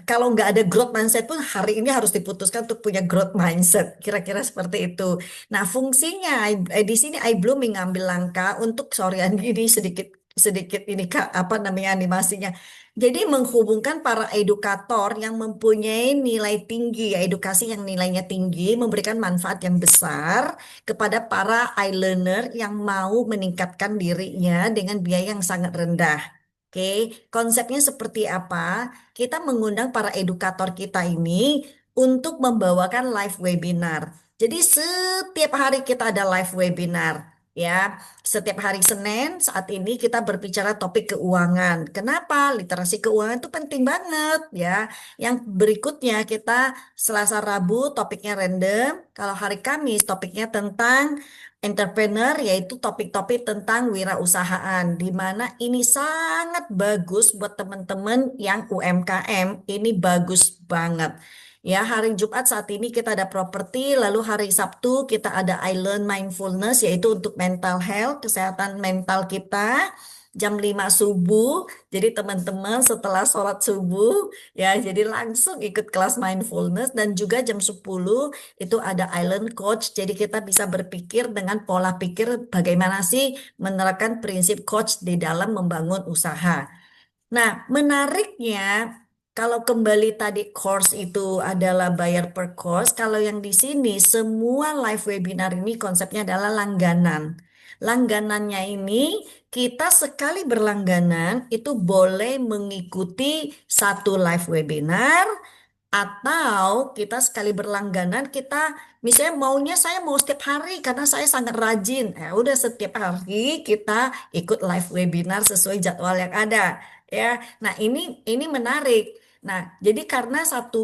Kalau nggak ada growth mindset pun hari ini harus diputuskan untuk punya growth mindset. Kira-kira seperti itu. Nah, fungsinya di sini iBlooming ngambil langkah untuk sorean ini sedikit sedikit ini Kak, apa namanya animasinya. Jadi menghubungkan para edukator yang mempunyai nilai tinggi, ya, edukasi yang nilainya tinggi, memberikan manfaat yang besar kepada para e-learner yang mau meningkatkan dirinya dengan biaya yang sangat rendah. Oke, konsepnya seperti apa? Kita mengundang para edukator kita ini untuk membawakan live webinar. Jadi setiap hari kita ada live webinar. Ya, setiap hari Senin saat ini kita berbicara topik keuangan. Kenapa? Literasi keuangan itu penting banget ya. Yang berikutnya kita Selasa Rabu topiknya random. Kalau hari Kamis topiknya tentang entrepreneur, yaitu topik-topik tentang wirausahaan, di mana ini sangat bagus buat teman-teman yang UMKM. Ini bagus banget. Ya, hari Jumat saat ini kita ada properti, lalu hari Sabtu kita ada I Learn Mindfulness, yaitu untuk mental health, kesehatan mental kita, jam 5 subuh. Jadi teman-teman setelah sholat subuh, ya jadi langsung ikut kelas mindfulness. Dan juga jam 10 itu ada I Learn Coach, jadi kita bisa berpikir dengan pola pikir bagaimana sih menerapkan prinsip coach di dalam membangun usaha. Nah, menariknya kalau kembali tadi course itu adalah bayar per course, kalau yang di sini semua live webinar ini konsepnya adalah langganan. Langganannya ini kita sekali berlangganan itu boleh mengikuti satu live webinar Atau kita sekali berlangganan, kita misalnya maunya saya mau setiap hari karena saya sangat rajin. Udah setiap hari kita ikut live webinar sesuai jadwal yang ada. Ya, nah ini menarik. Nah, jadi karena satu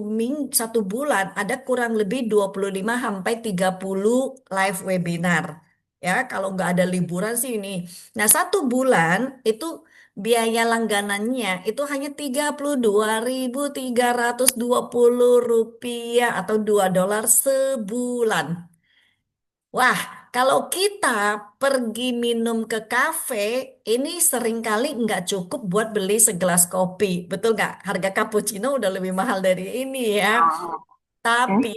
bulan ada kurang lebih 25 sampai 30 live webinar. Ya, kalau nggak ada liburan sih ini. Nah, satu bulan itu biaya langganannya itu hanya Rp32.320 atau $2 sebulan. Wah, kalau kita pergi minum ke kafe, ini seringkali nggak cukup buat beli segelas kopi. Betul nggak? Harga cappuccino udah lebih mahal dari ini ya. Tapi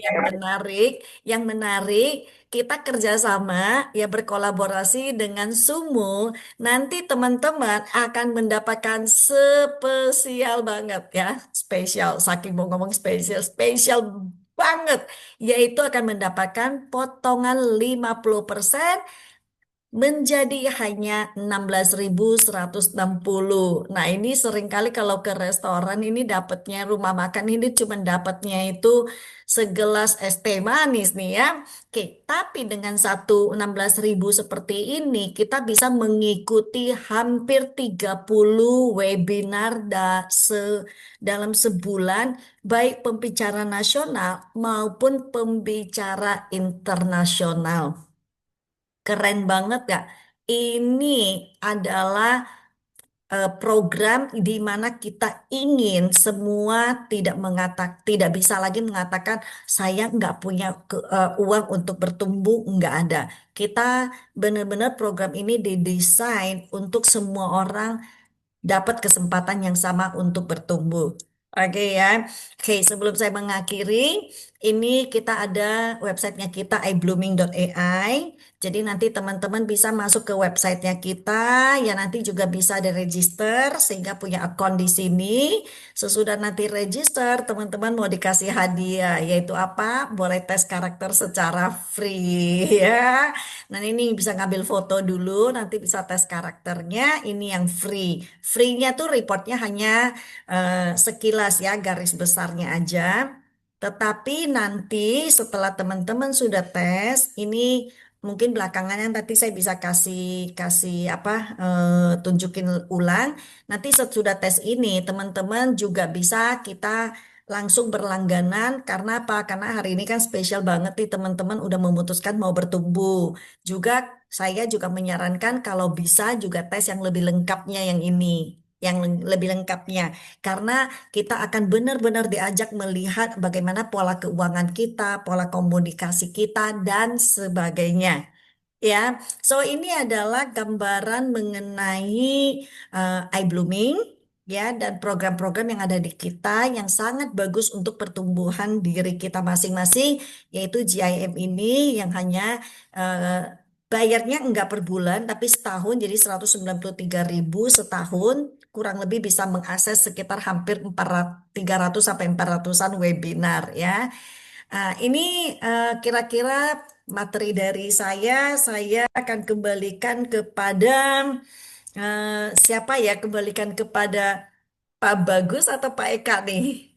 yang menarik, kita kerjasama, ya berkolaborasi dengan Sumo. Nanti teman-teman akan mendapatkan spesial banget ya, spesial. Saking mau ngomong spesial, spesial banget, yaitu akan mendapatkan potongan 50% menjadi hanya 16.160. Nah, ini seringkali kalau ke restoran ini dapatnya rumah makan ini cuma dapatnya itu segelas es teh manis nih ya. Oke, tapi dengan 16.000 seperti ini kita bisa mengikuti hampir 30 webinar dalam sebulan, baik pembicara nasional maupun pembicara internasional. Keren banget gak? Ini adalah program di mana kita ingin semua tidak bisa lagi mengatakan saya nggak punya uang untuk bertumbuh, nggak ada. Kita benar-benar program ini didesain untuk semua orang dapat kesempatan yang sama untuk bertumbuh. Oke ya. Oke, sebelum saya mengakhiri, ini kita ada websitenya kita iblooming.ai. Jadi nanti teman-teman bisa masuk ke websitenya kita, ya nanti juga bisa ada register sehingga punya akun di sini. Sesudah nanti register, teman-teman mau dikasih hadiah, yaitu apa? Boleh tes karakter secara free ya. Nah, ini bisa ngambil foto dulu, nanti bisa tes karakternya. Ini yang free. Free-nya tuh reportnya hanya sekilas ya, garis besarnya aja. Tetapi nanti setelah teman-teman sudah tes, ini mungkin belakangannya nanti saya bisa kasih kasih apa tunjukin ulang. Nanti sesudah tes ini teman-teman juga bisa kita langsung berlangganan karena apa? Karena hari ini kan spesial banget nih teman-teman udah memutuskan mau bertumbuh. Juga saya juga menyarankan kalau bisa juga tes yang lebih lengkapnya yang ini, yang lebih lengkapnya. Karena kita akan benar-benar diajak melihat bagaimana pola keuangan kita, pola komunikasi kita, dan sebagainya. Ya, so ini adalah gambaran mengenai iBlooming ya dan program-program yang ada di kita yang sangat bagus untuk pertumbuhan diri kita masing-masing, yaitu GIM ini yang hanya bayarnya enggak per bulan tapi setahun, jadi 193.000 setahun, kurang lebih bisa mengakses sekitar hampir 300 sampai 400-an webinar ya. Ini kira-kira materi dari saya akan kembalikan kepada siapa ya? Kembalikan kepada Pak Bagus atau Pak Eka nih?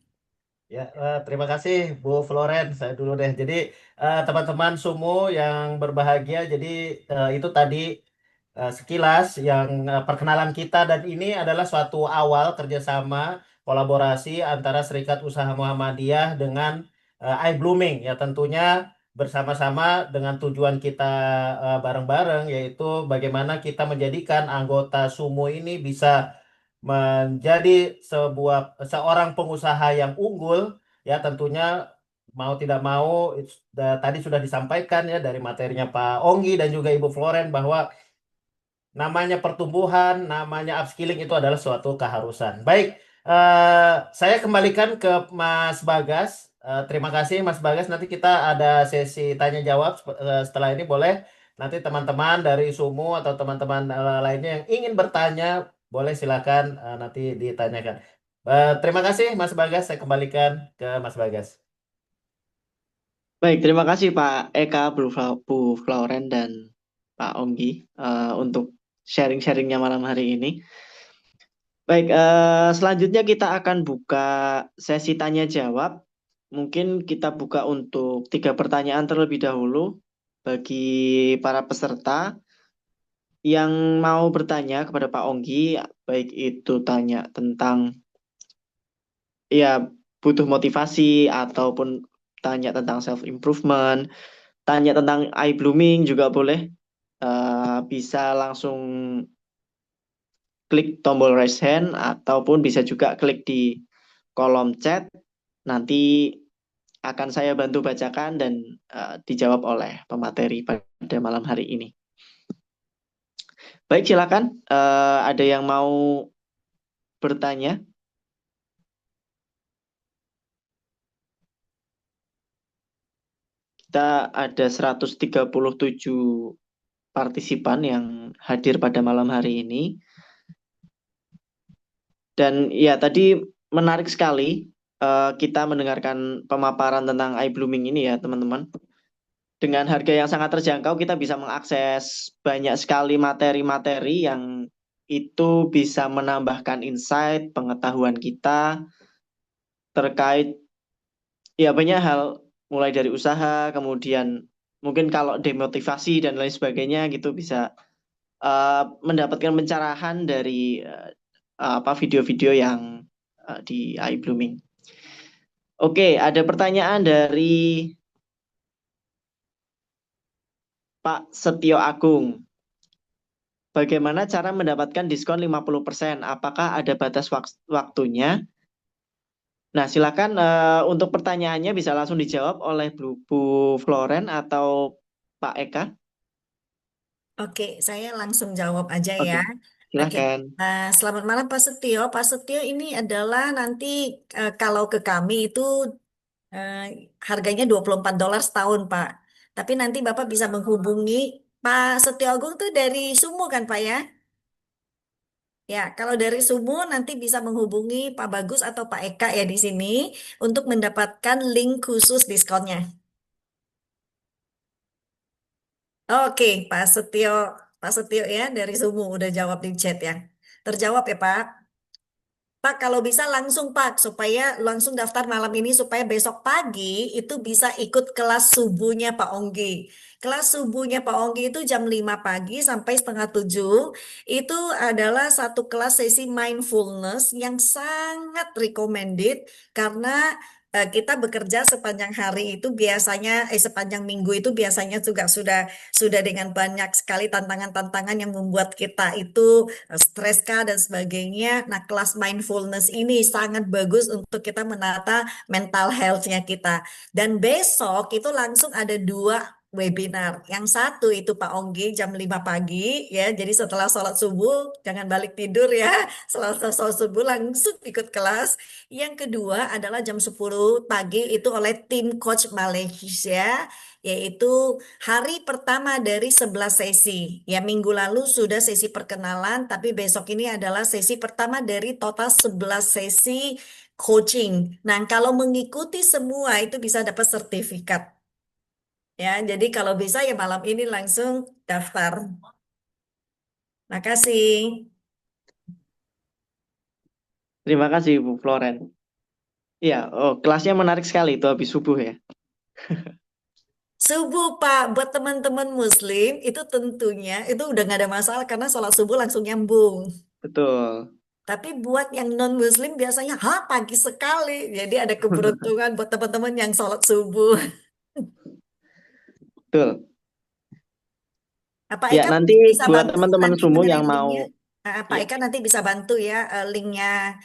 Ya, terima kasih Bu Floren. Saya dulu deh. Jadi teman-teman Sumo yang berbahagia, jadi itu tadi sekilas yang perkenalan kita dan ini adalah suatu awal kerjasama kolaborasi antara Serikat Usaha Muhammadiyah dengan iBlooming ya tentunya bersama-sama dengan tujuan kita bareng-bareng yaitu bagaimana kita menjadikan anggota Sumo ini bisa menjadi seorang pengusaha yang unggul ya tentunya mau tidak mau tadi sudah disampaikan ya dari materinya Pak Onggi dan juga Ibu Floren bahwa namanya pertumbuhan, namanya upskilling itu adalah suatu keharusan. Baik, saya kembalikan ke Mas Bagas. Terima kasih Mas Bagas. Nanti kita ada sesi tanya jawab setelah ini boleh. Nanti teman-teman dari Sumo atau teman-teman lainnya yang ingin bertanya boleh silakan nanti ditanyakan. Terima kasih Mas Bagas. Saya kembalikan ke Mas Bagas. Baik, terima kasih Pak Eka, Bu Floren, dan Pak Onggi untuk sharing-sharingnya malam hari ini. Baik, selanjutnya kita akan buka sesi tanya jawab. mungkin kita buka untuk 3 pertanyaan terlebih dahulu bagi para peserta yang mau bertanya kepada Pak Onggi, baik itu tanya tentang ya butuh motivasi ataupun tanya tentang self improvement, tanya tentang eye blooming juga boleh. Bisa langsung klik tombol raise hand ataupun bisa juga klik di kolom chat. Nanti akan saya bantu bacakan dan dijawab oleh pemateri pada malam hari ini. Baik, silakan. Ada yang mau bertanya? Kita ada 137 partisipan yang hadir pada malam hari ini. Dan ya tadi menarik sekali kita mendengarkan pemaparan tentang eye blooming ini ya teman-teman. Dengan harga yang sangat terjangkau kita bisa mengakses banyak sekali materi-materi yang itu bisa menambahkan insight, pengetahuan kita terkait ya banyak hal, mulai dari usaha, kemudian mungkin kalau demotivasi dan lain sebagainya gitu bisa mendapatkan pencerahan dari video-video yang di eye blooming. Oke, ada pertanyaan dari Pak Setio Agung. Bagaimana cara mendapatkan diskon 50%? Apakah ada batas waktunya? Nah, silakan untuk pertanyaannya bisa langsung dijawab oleh Bu Floren atau Pak Eka. Oke, saya langsung jawab aja Oke, ya. Oke, silakan. selamat malam Pak Setio. Pak Setio ini adalah nanti kalau ke kami itu harganya $24 setahun, Pak. Tapi nanti Bapak bisa menghubungi Pak Setio Agung tuh dari Sumu kan, Pak ya? Ya, kalau dari Sumu nanti bisa menghubungi Pak Bagus atau Pak Eka ya di sini untuk mendapatkan link khusus diskonnya. Oke, Pak Setio ya dari Sumu udah jawab di chat ya. Terjawab ya, Pak. Pak, kalau bisa langsung Pak, supaya langsung daftar malam ini supaya besok pagi itu bisa ikut kelas subuhnya Pak Onggi. Kelas subuhnya Pak Onggi itu jam 5 pagi sampai setengah 7. Itu adalah satu kelas sesi mindfulness yang sangat recommended karena kita bekerja sepanjang hari itu biasanya, sepanjang minggu itu biasanya juga sudah dengan banyak sekali tantangan-tantangan yang membuat kita itu stres kah dan sebagainya. Nah, kelas mindfulness ini sangat bagus untuk kita menata mental health-nya kita. Dan besok itu langsung ada 2 webinar. Yang satu itu Pak Onggi jam 5 pagi ya. Jadi setelah sholat subuh jangan balik tidur ya. Setelah sholat subuh langsung ikut kelas. Yang kedua adalah jam 10 pagi itu oleh tim coach Malaysia, yaitu hari pertama dari 11 sesi. Ya, minggu lalu sudah sesi perkenalan, tapi besok ini adalah sesi pertama dari total 11 sesi coaching. Nah, kalau mengikuti semua itu bisa dapat sertifikat. Ya, jadi kalau bisa ya malam ini langsung daftar. Makasih. Terima kasih Bu Floren. Iya, kelasnya menarik sekali itu habis subuh ya. Subuh Pak, buat teman-teman Muslim itu tentunya itu udah nggak ada masalah karena sholat subuh langsung nyambung. Betul. Tapi buat yang non-Muslim biasanya, pagi sekali. Jadi ada keberuntungan buat teman-teman yang sholat subuh. Betul. Pak Ya, Eka nanti bisa buat bantu teman-teman nanti sumu yang mengenai mau linknya. Pak ya, Eka nanti bisa bantu ya linknya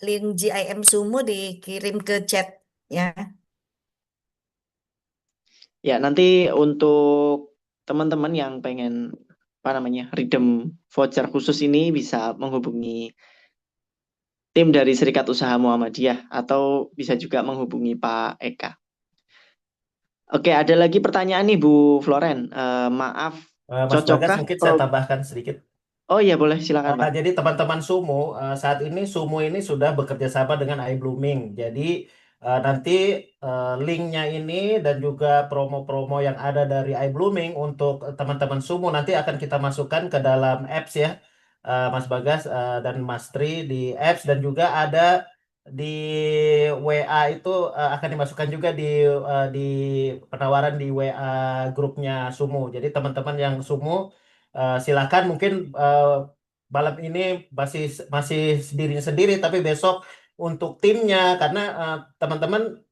link GIM Sumo dikirim ke chat ya. ya nanti untuk teman-teman yang pengen apa namanya redeem voucher khusus ini bisa menghubungi tim dari Serikat Usaha Muhammadiyah atau bisa juga menghubungi Pak Eka. Oke, ada lagi pertanyaan nih Bu Floren. Maaf, Mas Bagas cocokkah mungkin saya tambahkan sedikit. Oh iya boleh, silakan Pak. Jadi teman-teman Sumo, saat ini Sumo ini sudah bekerja sama dengan iBlooming. Jadi nanti linknya ini dan juga promo-promo yang ada dari iBlooming untuk teman-teman Sumo nanti akan kita masukkan ke dalam apps ya, Mas Bagas dan Mas Tri di apps dan juga ada di WA itu akan dimasukkan juga di penawaran di WA grupnya Sumu. Jadi teman-teman yang Sumu silakan mungkin malam ini masih masih sendiri, tapi besok untuk timnya karena teman-teman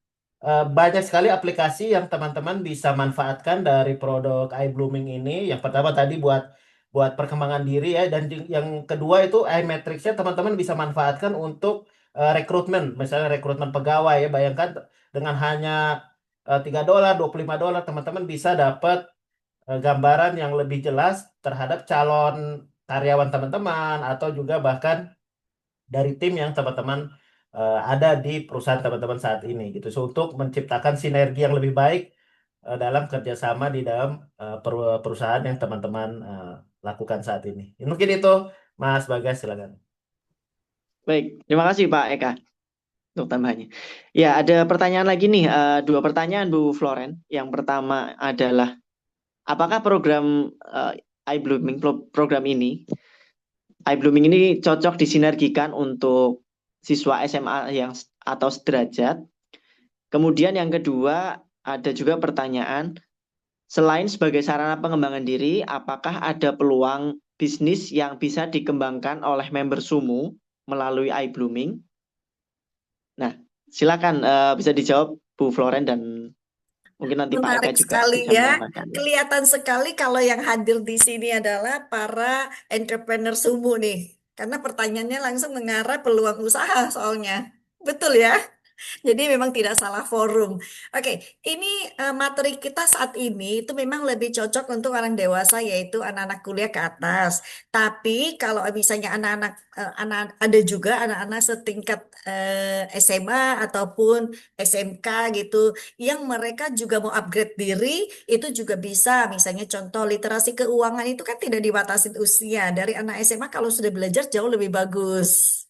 banyak sekali aplikasi yang teman-teman bisa manfaatkan dari produk iBlooming ini. Yang pertama tadi buat buat perkembangan diri ya, dan yang kedua itu iMetrics-nya teman-teman bisa manfaatkan untuk rekrutmen, misalnya rekrutmen pegawai ya. Bayangkan dengan hanya $3, $25 teman-teman bisa dapat gambaran yang lebih jelas terhadap calon karyawan teman-teman atau juga bahkan dari tim yang teman-teman ada di perusahaan teman-teman saat ini gitu. So, untuk menciptakan sinergi yang lebih baik dalam kerjasama di dalam perusahaan yang teman-teman lakukan saat ini. Mungkin itu, Mas Bagas, silakan. Baik, terima kasih Pak Eka untuk tambahannya. Ya, ada pertanyaan lagi nih, dua pertanyaan Bu Floren. Yang pertama adalah, apakah program iBlooming ini cocok disinergikan untuk siswa SMA yang atau sederajat? Kemudian yang kedua, ada juga pertanyaan, selain sebagai sarana pengembangan diri, apakah ada peluang bisnis yang bisa dikembangkan oleh member Sumu melalui iBlooming? Nah, silakan bisa dijawab Bu Floren dan mungkin nanti Pak Eka Menarik juga sekali bisa ya. menambahkan. Kelihatan sekali kalau yang hadir di sini adalah para entrepreneur Sumu nih. Karena pertanyaannya langsung mengarah peluang usaha soalnya. Betul ya? Jadi memang tidak salah forum. Oke, ini materi kita saat ini itu memang lebih cocok untuk orang dewasa, yaitu anak-anak kuliah ke atas. Tapi kalau misalnya ada juga anak-anak setingkat SMA ataupun SMK gitu, yang mereka juga mau upgrade diri, itu juga bisa. Misalnya contoh literasi keuangan itu kan tidak dibatasi usia. Dari anak SMA kalau sudah belajar jauh lebih bagus.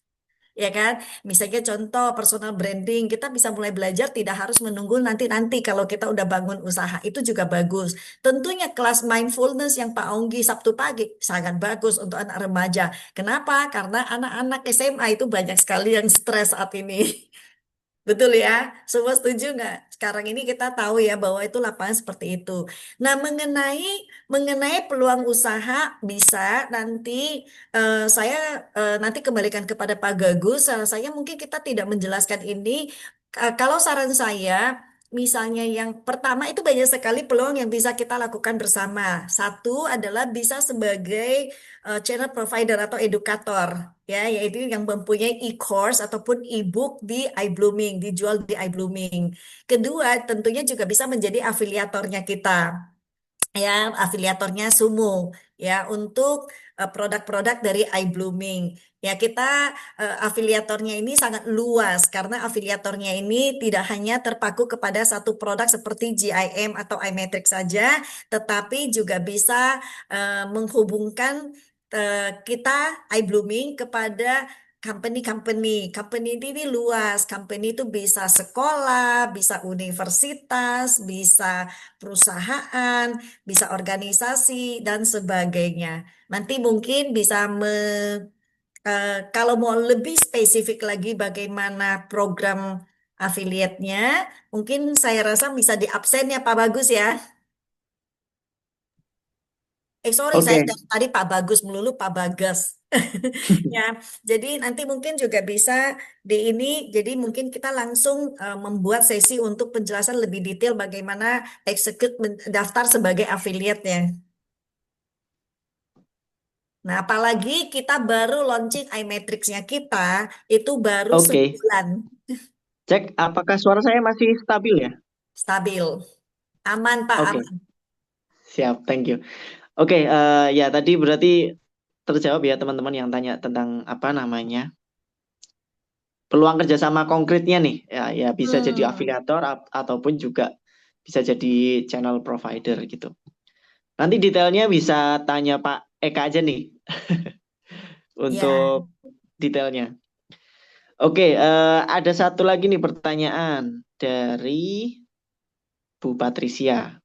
Ya kan? Misalnya contoh personal branding, kita bisa mulai belajar tidak harus menunggu nanti-nanti kalau kita udah bangun usaha, itu juga bagus. Tentunya kelas mindfulness yang Pak Onggi Sabtu pagi sangat bagus untuk anak remaja. Kenapa? Karena anak-anak SMA itu banyak sekali yang stres saat ini. Betul ya, semua setuju nggak? Sekarang ini kita tahu ya bahwa itu lapangan seperti itu. Nah, mengenai peluang usaha bisa nanti saya nanti kembalikan kepada Pak Gagus. Saya mungkin kita tidak menjelaskan ini. Kalau saran saya, misalnya yang pertama itu banyak sekali peluang yang bisa kita lakukan bersama. Satu adalah bisa sebagai channel provider atau edukator, ya, yaitu yang mempunyai e-course ataupun e-book di iBlooming, dijual di iBlooming. Kedua, tentunya juga bisa menjadi afiliatornya kita, ya, afiliatornya Sumu, ya, untuk produk-produk dari iBlooming. Ya, kita afiliatornya ini sangat luas karena afiliatornya ini tidak hanya terpaku kepada satu produk seperti GIM atau iMetrics saja, tetapi juga bisa menghubungkan kita iBlooming kepada company-company. Company ini luas. Company itu bisa sekolah, bisa universitas, bisa perusahaan, bisa organisasi, dan sebagainya. Nanti mungkin bisa kalau mau lebih spesifik lagi bagaimana program affiliate-nya, mungkin saya rasa bisa di absen ya Pak Bagus ya. Sorry, saya Oke, dari tadi Pak Bagus melulu, Pak Bagas. Ya, jadi nanti mungkin juga bisa di ini, jadi mungkin kita langsung membuat sesi untuk penjelasan lebih detail bagaimana execute daftar sebagai affiliate ya. Nah, apalagi kita baru launching iMetrics-nya kita, itu baru oke. sebulan Cek apakah suara saya masih stabil ya? stabil. Aman Pak, Oke, aman. siap, thank you. Oke, ya tadi berarti terjawab ya teman-teman yang tanya tentang apa namanya peluang kerjasama konkretnya nih. Ya bisa jadi afiliator ataupun juga bisa jadi channel provider gitu. Nanti detailnya bisa tanya Pak Eka aja nih Ya, untuk detailnya. Oke, ada satu lagi nih pertanyaan dari Bu Patricia.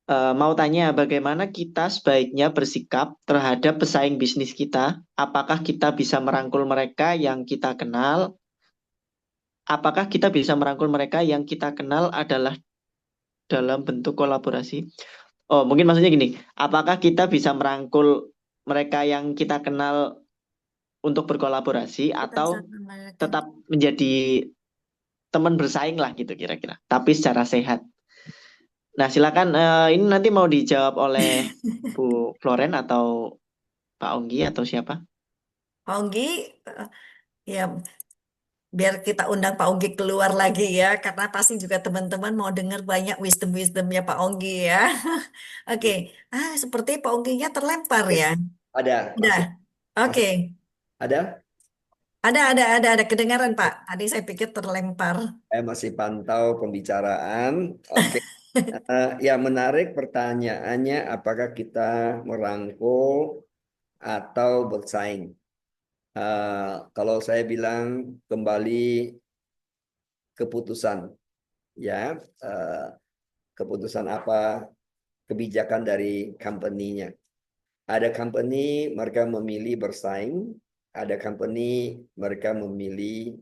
Mau tanya bagaimana kita sebaiknya bersikap terhadap pesaing bisnis kita? Apakah kita bisa merangkul mereka yang kita kenal apakah kita bisa merangkul mereka yang kita kenal adalah dalam bentuk kolaborasi? Oh, mungkin maksudnya gini, apakah kita bisa merangkul mereka yang kita kenal untuk berkolaborasi Kita atau sama mereka. tetap menjadi teman bersaing lah gitu kira-kira, tapi secara sehat. Nah, silakan ini nanti mau dijawab oleh Bu Floren atau Pak Onggi atau siapa? Pak Onggi, ya biar kita undang Pak Onggi keluar lagi ya, karena pasti juga teman-teman mau dengar banyak wisdom-wisdomnya Pak Onggi ya. Oke, seperti Pak Ongginya terlempar ya. Ada, Udah, masih oke. ada. Ada kedengaran Pak. Tadi saya pikir terlempar. Saya masih pantau pembicaraan. Oke. Ya menarik pertanyaannya, apakah kita merangkul atau bersaing? Kalau saya bilang kembali keputusan, ya keputusan apa, kebijakan dari company-nya. Ada company mereka memilih bersaing, ada company mereka memilih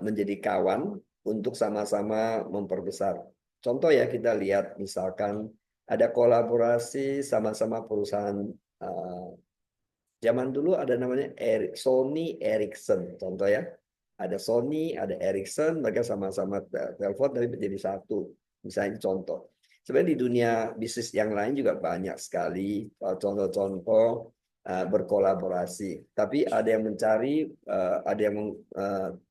menjadi kawan untuk sama-sama memperbesar. Contoh ya, kita lihat misalkan ada kolaborasi sama-sama perusahaan zaman dulu ada namanya Sony Ericsson, contoh ya. Ada Sony, ada Ericsson, mereka sama-sama telepon tapi menjadi satu. Misalnya contoh. Sebenarnya di dunia bisnis yang lain juga banyak sekali contoh-contoh berkolaborasi. Tapi ada yang mencari, ada yang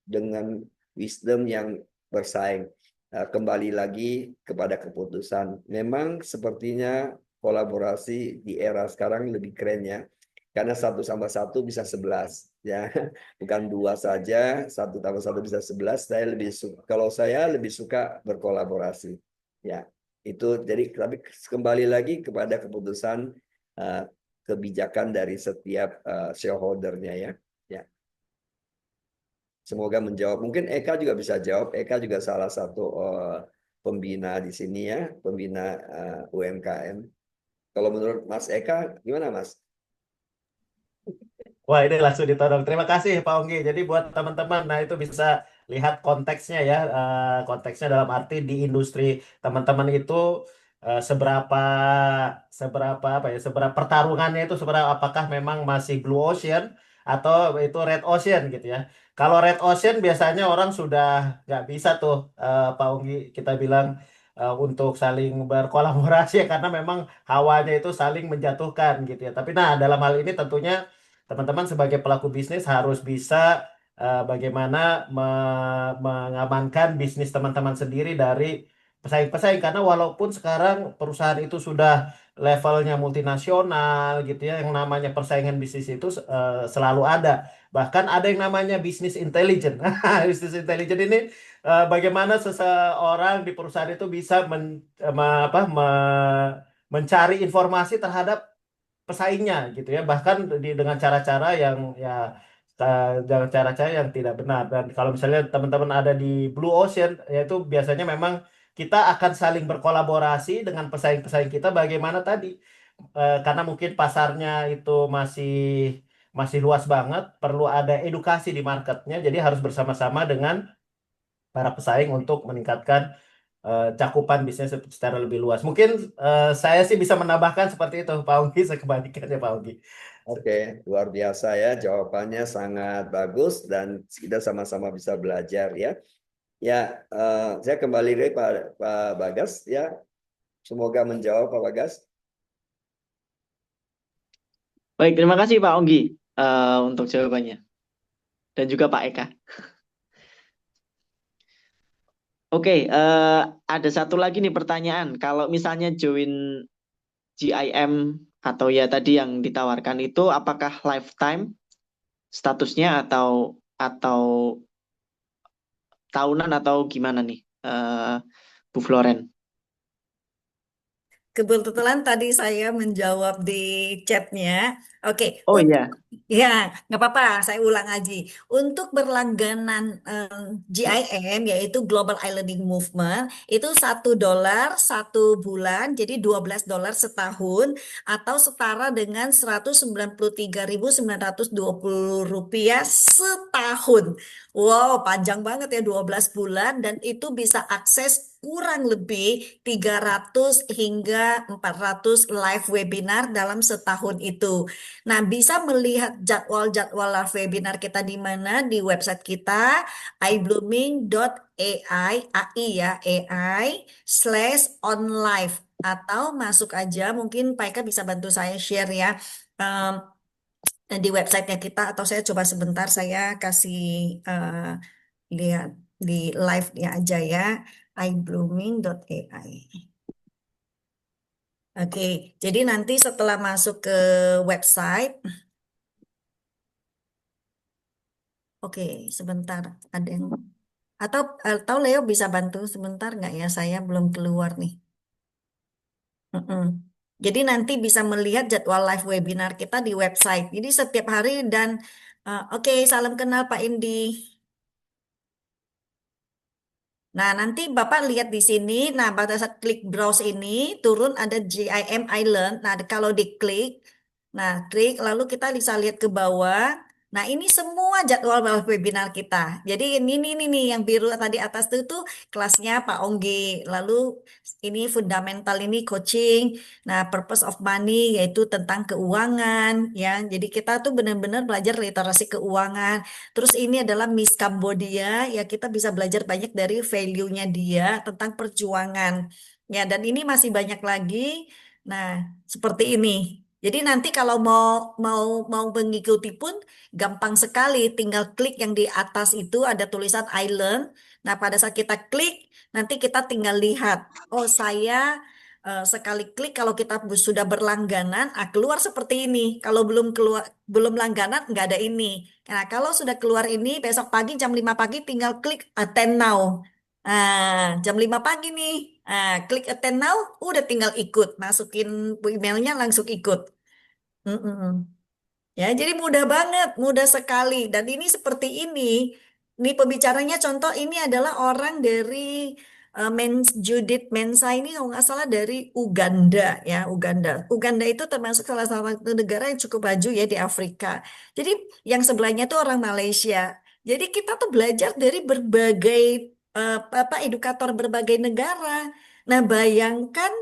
dengan wisdom yang bersaing. Kembali lagi kepada keputusan. Memang sepertinya kolaborasi di era sekarang lebih keren ya. Karena 1+1 bisa 11 ya, bukan 2 saja, 1+1 bisa 11. Kalau saya lebih suka berkolaborasi ya. Itu jadi, tapi kembali lagi kepada keputusan kebijakan dari setiap shareholder-nya ya. Ya. Semoga menjawab. Mungkin Eka juga bisa jawab. Eka juga salah satu pembina di sini ya, pembina UMKM. Kalau menurut Mas Eka gimana Mas? Wah, ini langsung ditodong. Terima kasih Pak Onggi. Jadi buat teman-teman, nah itu bisa lihat konteksnya ya. Konteksnya dalam arti di industri teman-teman itu seberapa seberapa apa ya, seberapa pertarungannya itu seberapa, apakah memang masih blue ocean atau itu red ocean gitu ya. Kalau red ocean biasanya orang sudah nggak bisa tuh Pak Onggi kita bilang untuk saling berkolaborasi ya, karena memang hawanya itu saling menjatuhkan gitu ya. Tapi nah dalam hal ini tentunya teman-teman sebagai pelaku bisnis harus bisa bagaimana mengamankan bisnis teman-teman sendiri dari pesaing-pesaing, karena walaupun sekarang perusahaan itu sudah levelnya multinasional gitu ya, yang namanya persaingan bisnis itu selalu ada. Bahkan ada yang namanya bisnis intelijen. Bisnis intelijen ini bagaimana seseorang di perusahaan itu bisa mencari informasi terhadap pesaingnya gitu ya, bahkan dengan cara-cara yang ya dengan cara-cara yang tidak benar. Dan kalau misalnya teman-teman ada di blue ocean, yaitu biasanya memang kita akan saling berkolaborasi dengan pesaing-pesaing kita bagaimana tadi. Karena mungkin pasarnya itu masih masih luas banget, perlu ada edukasi di marketnya, jadi harus bersama-sama dengan para pesaing untuk meningkatkan cakupan bisnis secara lebih luas. Mungkin saya sih bisa menambahkan seperti itu, Pak Onggi, sekebalikannya Pak Onggi. Oke, luar biasa ya, jawabannya sangat bagus dan kita sama-sama bisa belajar ya. Ya, saya kembali ke Pak Bagas ya. Semoga menjawab Pak Bagas. Baik, terima kasih Pak Onggi untuk jawabannya. Dan juga Pak Eka. Oke, ada satu lagi nih pertanyaan. Kalau misalnya join GIM atau ya tadi yang ditawarkan itu, apakah lifetime statusnya atau tahunan atau gimana nih, Bu Floren? Kebetulan tadi saya menjawab di chatnya. Oke, Oh untuk iya, ya nggak apa-apa, saya ulang aja. Untuk berlangganan GIM yaitu Global e-Learning Movement itu $1 satu bulan, jadi $12 setahun atau setara dengan Rp193.920 setahun. Wow, panjang banget ya 12 bulan dan itu bisa akses kurang lebih 300 hingga 400 live webinar dalam setahun itu. Nah, bisa melihat jadwal-jadwal live webinar kita di mana di website kita iblooming.ai AI ya, AI/onlive atau masuk aja mungkin Pak Eka bisa bantu saya share ya. Di websitenya kita atau saya coba sebentar saya kasih lihat di live-nya aja ya iblooming.ai. Oke, jadi nanti setelah masuk ke website, oke, sebentar ada yang atau Leo bisa bantu sebentar nggak ya? Saya belum keluar nih. Mm-mm. Jadi nanti bisa melihat jadwal live webinar kita di website. Jadi setiap hari dan oke, salam kenal Pak Indi. Nah, nanti Bapak lihat di sini. Nah, pada saat klik browse ini, turun ada GIM Island. Nah, kalau diklik, nah, klik, lalu kita bisa lihat ke bawah. Nah, ini semua jadwal webinar kita. Jadi, ini nih, yang biru tadi atas itu kelasnya Pak Onggi. Lalu, ini fundamental ini coaching. Nah, purpose of money, yaitu tentang keuangan. Ya, jadi kita tuh benar-benar belajar literasi keuangan. Terus ini adalah Miss Cambodia, ya kita bisa belajar banyak dari value-nya dia tentang perjuangan. Ya, dan ini masih banyak lagi. Nah, seperti ini. Jadi nanti kalau mau mengikuti pun gampang sekali, tinggal klik yang di atas itu ada tulisan island. Nah, pada saat kita klik, nanti kita tinggal lihat, oh saya sekali klik kalau kita sudah berlangganan, keluar seperti ini. Kalau belum langganan nggak ada ini. Nah, kalau sudah keluar ini besok pagi jam 5 pagi tinggal klik attend now. Jam 5 pagi nih. Klik attend now, udah tinggal ikut, masukin emailnya langsung ikut. Mm-mm. Ya, jadi mudah banget, mudah sekali. Dan ini seperti ini. Ini pembicaranya contoh ini adalah orang dari Judith Mensa ini kalau nggak salah dari Uganda ya, Uganda. Uganda itu termasuk salah satu negara yang cukup maju ya di Afrika. Jadi yang sebelahnya itu orang Malaysia. Jadi kita tuh belajar dari berbagai edukator berbagai negara. Nah, bayangkan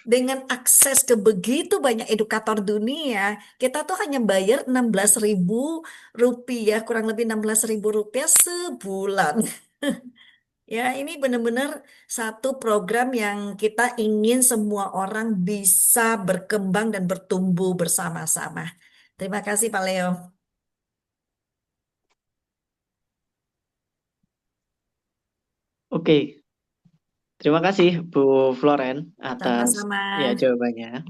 dengan akses ke begitu banyak edukator dunia, kita tuh hanya bayar 16.000 rupiah, kurang lebih 16.000 rupiah sebulan. Ya, ini benar-benar satu program yang kita ingin semua orang bisa berkembang dan bertumbuh bersama-sama. Terima kasih Pak Leo. Oke, terima kasih Bu Floren atas Sama-sama. ya jawabannya.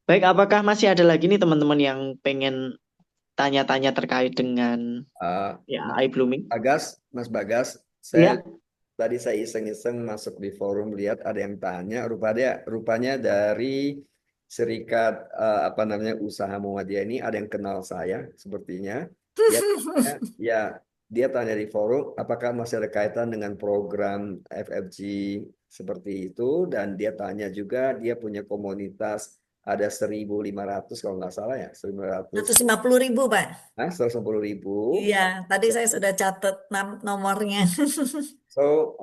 Baik, apakah masih ada lagi nih teman-teman yang pengen tanya-tanya terkait dengan ya iBlooming? Mas Bagas, Iya, tadi saya iseng-iseng masuk di forum lihat ada yang tanya, rupanya dari Serikat apa namanya Usaha Muhammadiyah ini ada yang kenal saya sepertinya. Dia tanya, ya dia tanya di forum apakah masih ada kaitan dengan program FFG seperti itu, dan dia tanya juga dia punya komunitas ada 1.500 kalau nggak salah ya, 1.500, 150.000 Pak. 110.000. Iya, tadi saya sudah catat nomornya. So,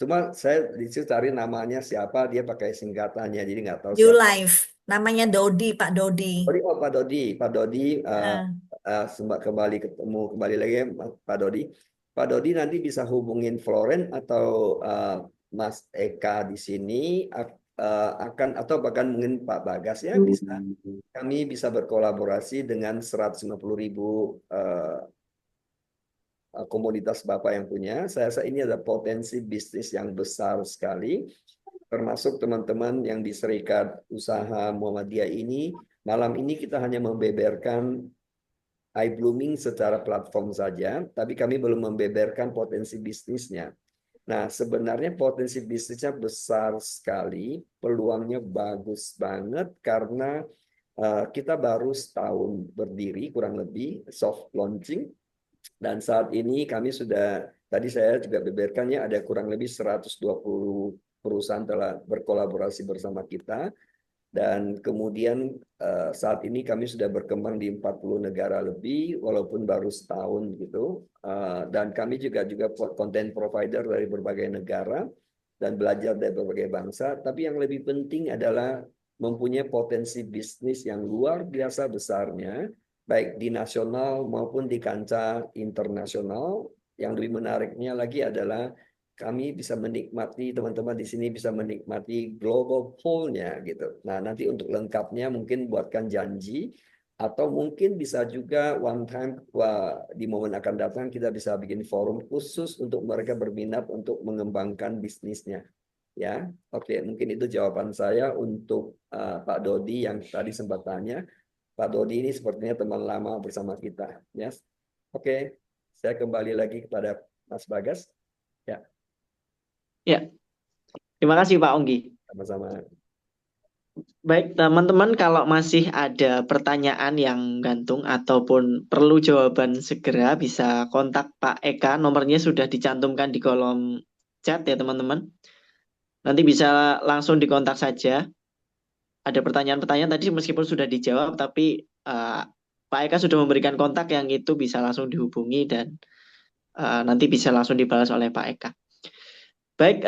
cuma saya di situ cari namanya siapa, dia pakai singkatannya, jadi nggak tahu You siapa. Life, namanya Dodi, Pak Dodi. Pak Dodi, Nah, kembali lagi ya, Pak Dodi. Pak Dodi nanti bisa hubungin Floren atau Mas Eka di sini, akan atau bahkan mungkin Pak Bagas ya bisa. Kami bisa berkolaborasi dengan 150.000 komoditas Bapak yang punya. Saya rasa ini ada potensi bisnis yang besar sekali, termasuk teman-teman yang di Serikat Usaha Muhammadiyah ini. Malam ini kita hanya membeberkan iBlooming secara platform saja, tapi kami belum membeberkan potensi bisnisnya. Nah, sebenarnya potensi bisnisnya besar sekali, peluangnya bagus banget karena kita baru setahun berdiri, kurang lebih soft launching. Dan saat ini kami sudah, tadi saya juga beberkannya ada kurang lebih 120 perusahaan telah berkolaborasi bersama kita. Dan kemudian saat ini kami sudah berkembang di 40 negara lebih, walaupun baru setahun gitu. Dan kami juga content provider dari berbagai negara dan belajar dari berbagai bangsa. Tapi yang lebih penting adalah mempunyai potensi bisnis yang luar biasa besarnya, baik di nasional maupun di kancah internasional. Yang lebih menariknya lagi adalah kami bisa menikmati, teman-teman di sini bisa menikmati global poll-nya gitu. Nah, nanti untuk lengkapnya mungkin buatkan janji, atau mungkin bisa juga one time di momen akan datang kita bisa bikin forum khusus untuk mereka berminat untuk mengembangkan bisnisnya. Ya, oke, mungkin itu jawaban saya untuk Pak Dodi yang tadi sempat tanya. Pak Dodi ini sepertinya teman lama bersama kita. Yes. Oke, saya kembali lagi kepada Mas Bagas. Ya. Ya, terima kasih Pak Onggi. Sama-sama. Baik, teman-teman, kalau masih ada pertanyaan yang gantung ataupun perlu jawaban segera, bisa kontak Pak Eka. Nomornya sudah dicantumkan di kolom chat ya, teman-teman. Nanti bisa langsung dikontak saja. Ada pertanyaan-pertanyaan tadi meskipun sudah dijawab, tapi Pak Eka sudah memberikan kontak yang itu bisa langsung dihubungi dan nanti bisa langsung dibalas oleh Pak Eka. Baik,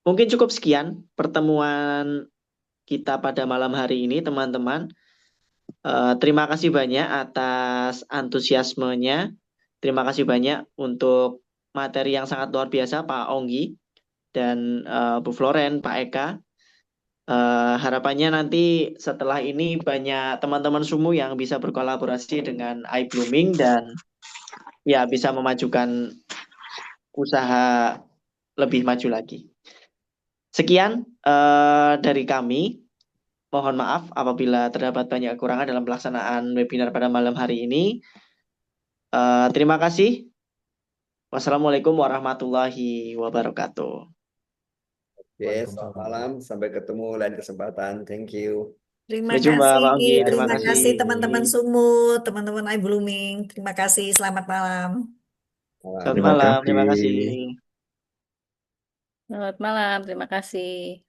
mungkin cukup sekian pertemuan kita pada malam hari ini, teman-teman. Terima kasih banyak atas antusiasmenya. Terima kasih banyak untuk materi yang sangat luar biasa, Pak Onggi dan Bu Floren, Pak Eka. Harapannya nanti setelah ini banyak teman-teman sumu yang bisa berkolaborasi dengan iBlooming dan ya bisa memajukan usaha lebih maju lagi. Sekian dari kami. Mohon maaf apabila terdapat banyak kekurangan dalam pelaksanaan webinar pada malam hari ini. Terima kasih. Wassalamualaikum warahmatullahi wabarakatuh. Oke, selamat malam. Sampai ketemu lain kesempatan. Thank you. Terima Sampai jumpa, Pak Onggi. kasih, Terima terima kasih. kasih teman-teman Sumut, teman-teman iBlooming. Terima kasih, selamat malam. Selamat Terima malam. Terima kasih. kasih. Selamat malam, terima kasih.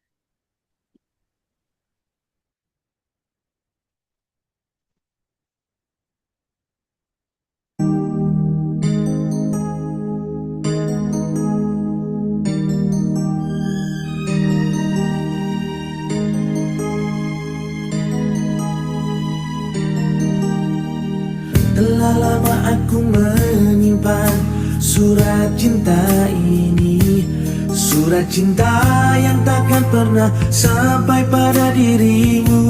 Telah lama aku menyimpan surat cinta ini, surat cinta yang takkan pernah sampai pada dirimu.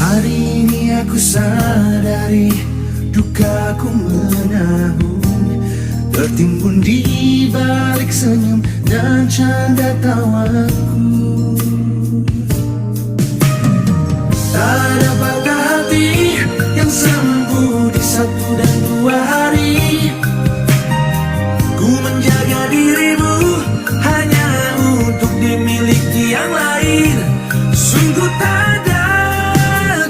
Hari ini aku sadari dukaku menahun, tertimbun di balik senyum dan canda tawaku. Tak ada patah hati yang sembuh di 1 dan 2 hari. Ku menjaga dirimu hanya untuk dimiliki yang lain. Sungguh tak ada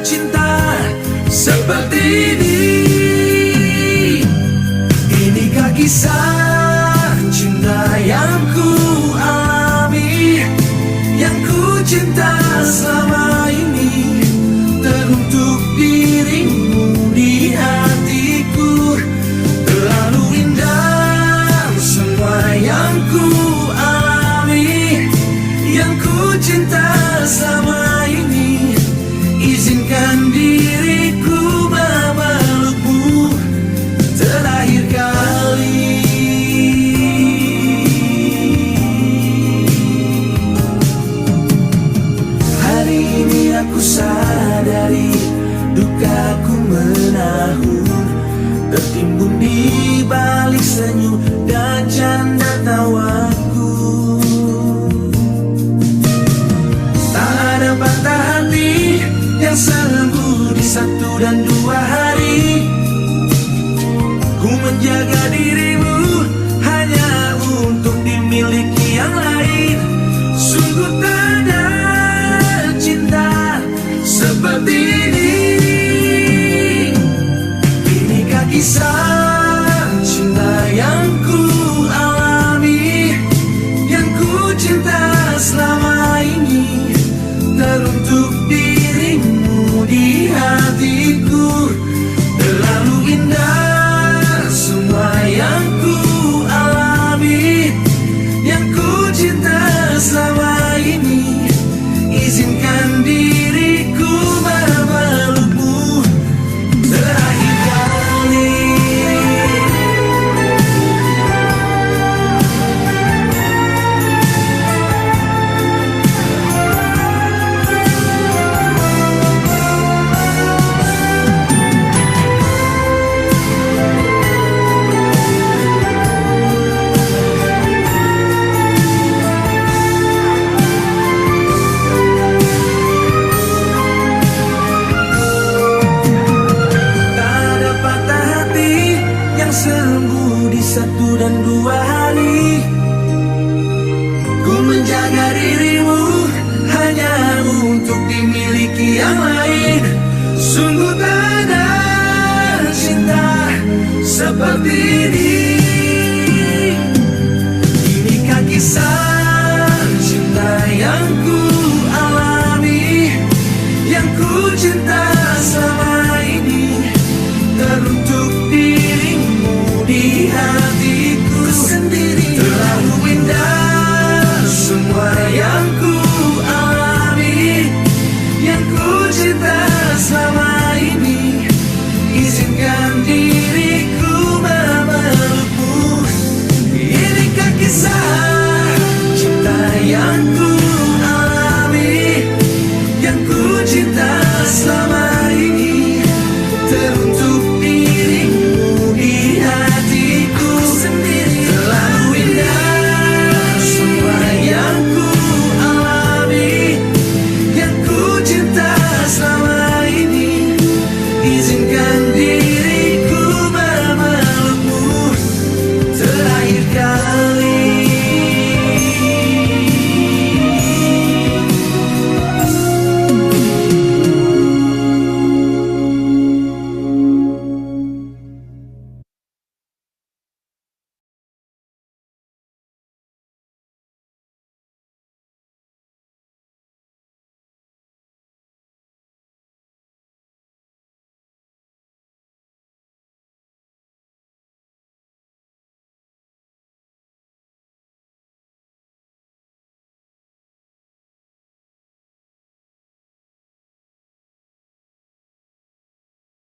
cinta seperti ini. Inikah kisah cinta yang ku alami, yang ku cinta selama ini, teruntuk dirimu di hatiku. Terlalu indah semua yang ku alami, yang ku cinta selama ini. Izinkan diriku memelukmu terakhir kali. Hari ini aku sadari dukaku menahun, tertimbun di balik senyum dan canda tawaku. Tak ada patah hati yang sembuh di 1 dan 2 hari. Ku menjaga dirimu hanya untuk dimiliki yang lain. Sungguh tak ada cinta seperti ini. Inikah kisah cinta yang ku sembuh di 1 dan 2 hari. Ku menjaga dirimu hanya untuk dimiliki yang lain. Sungguh tak ada cinta seperti ini.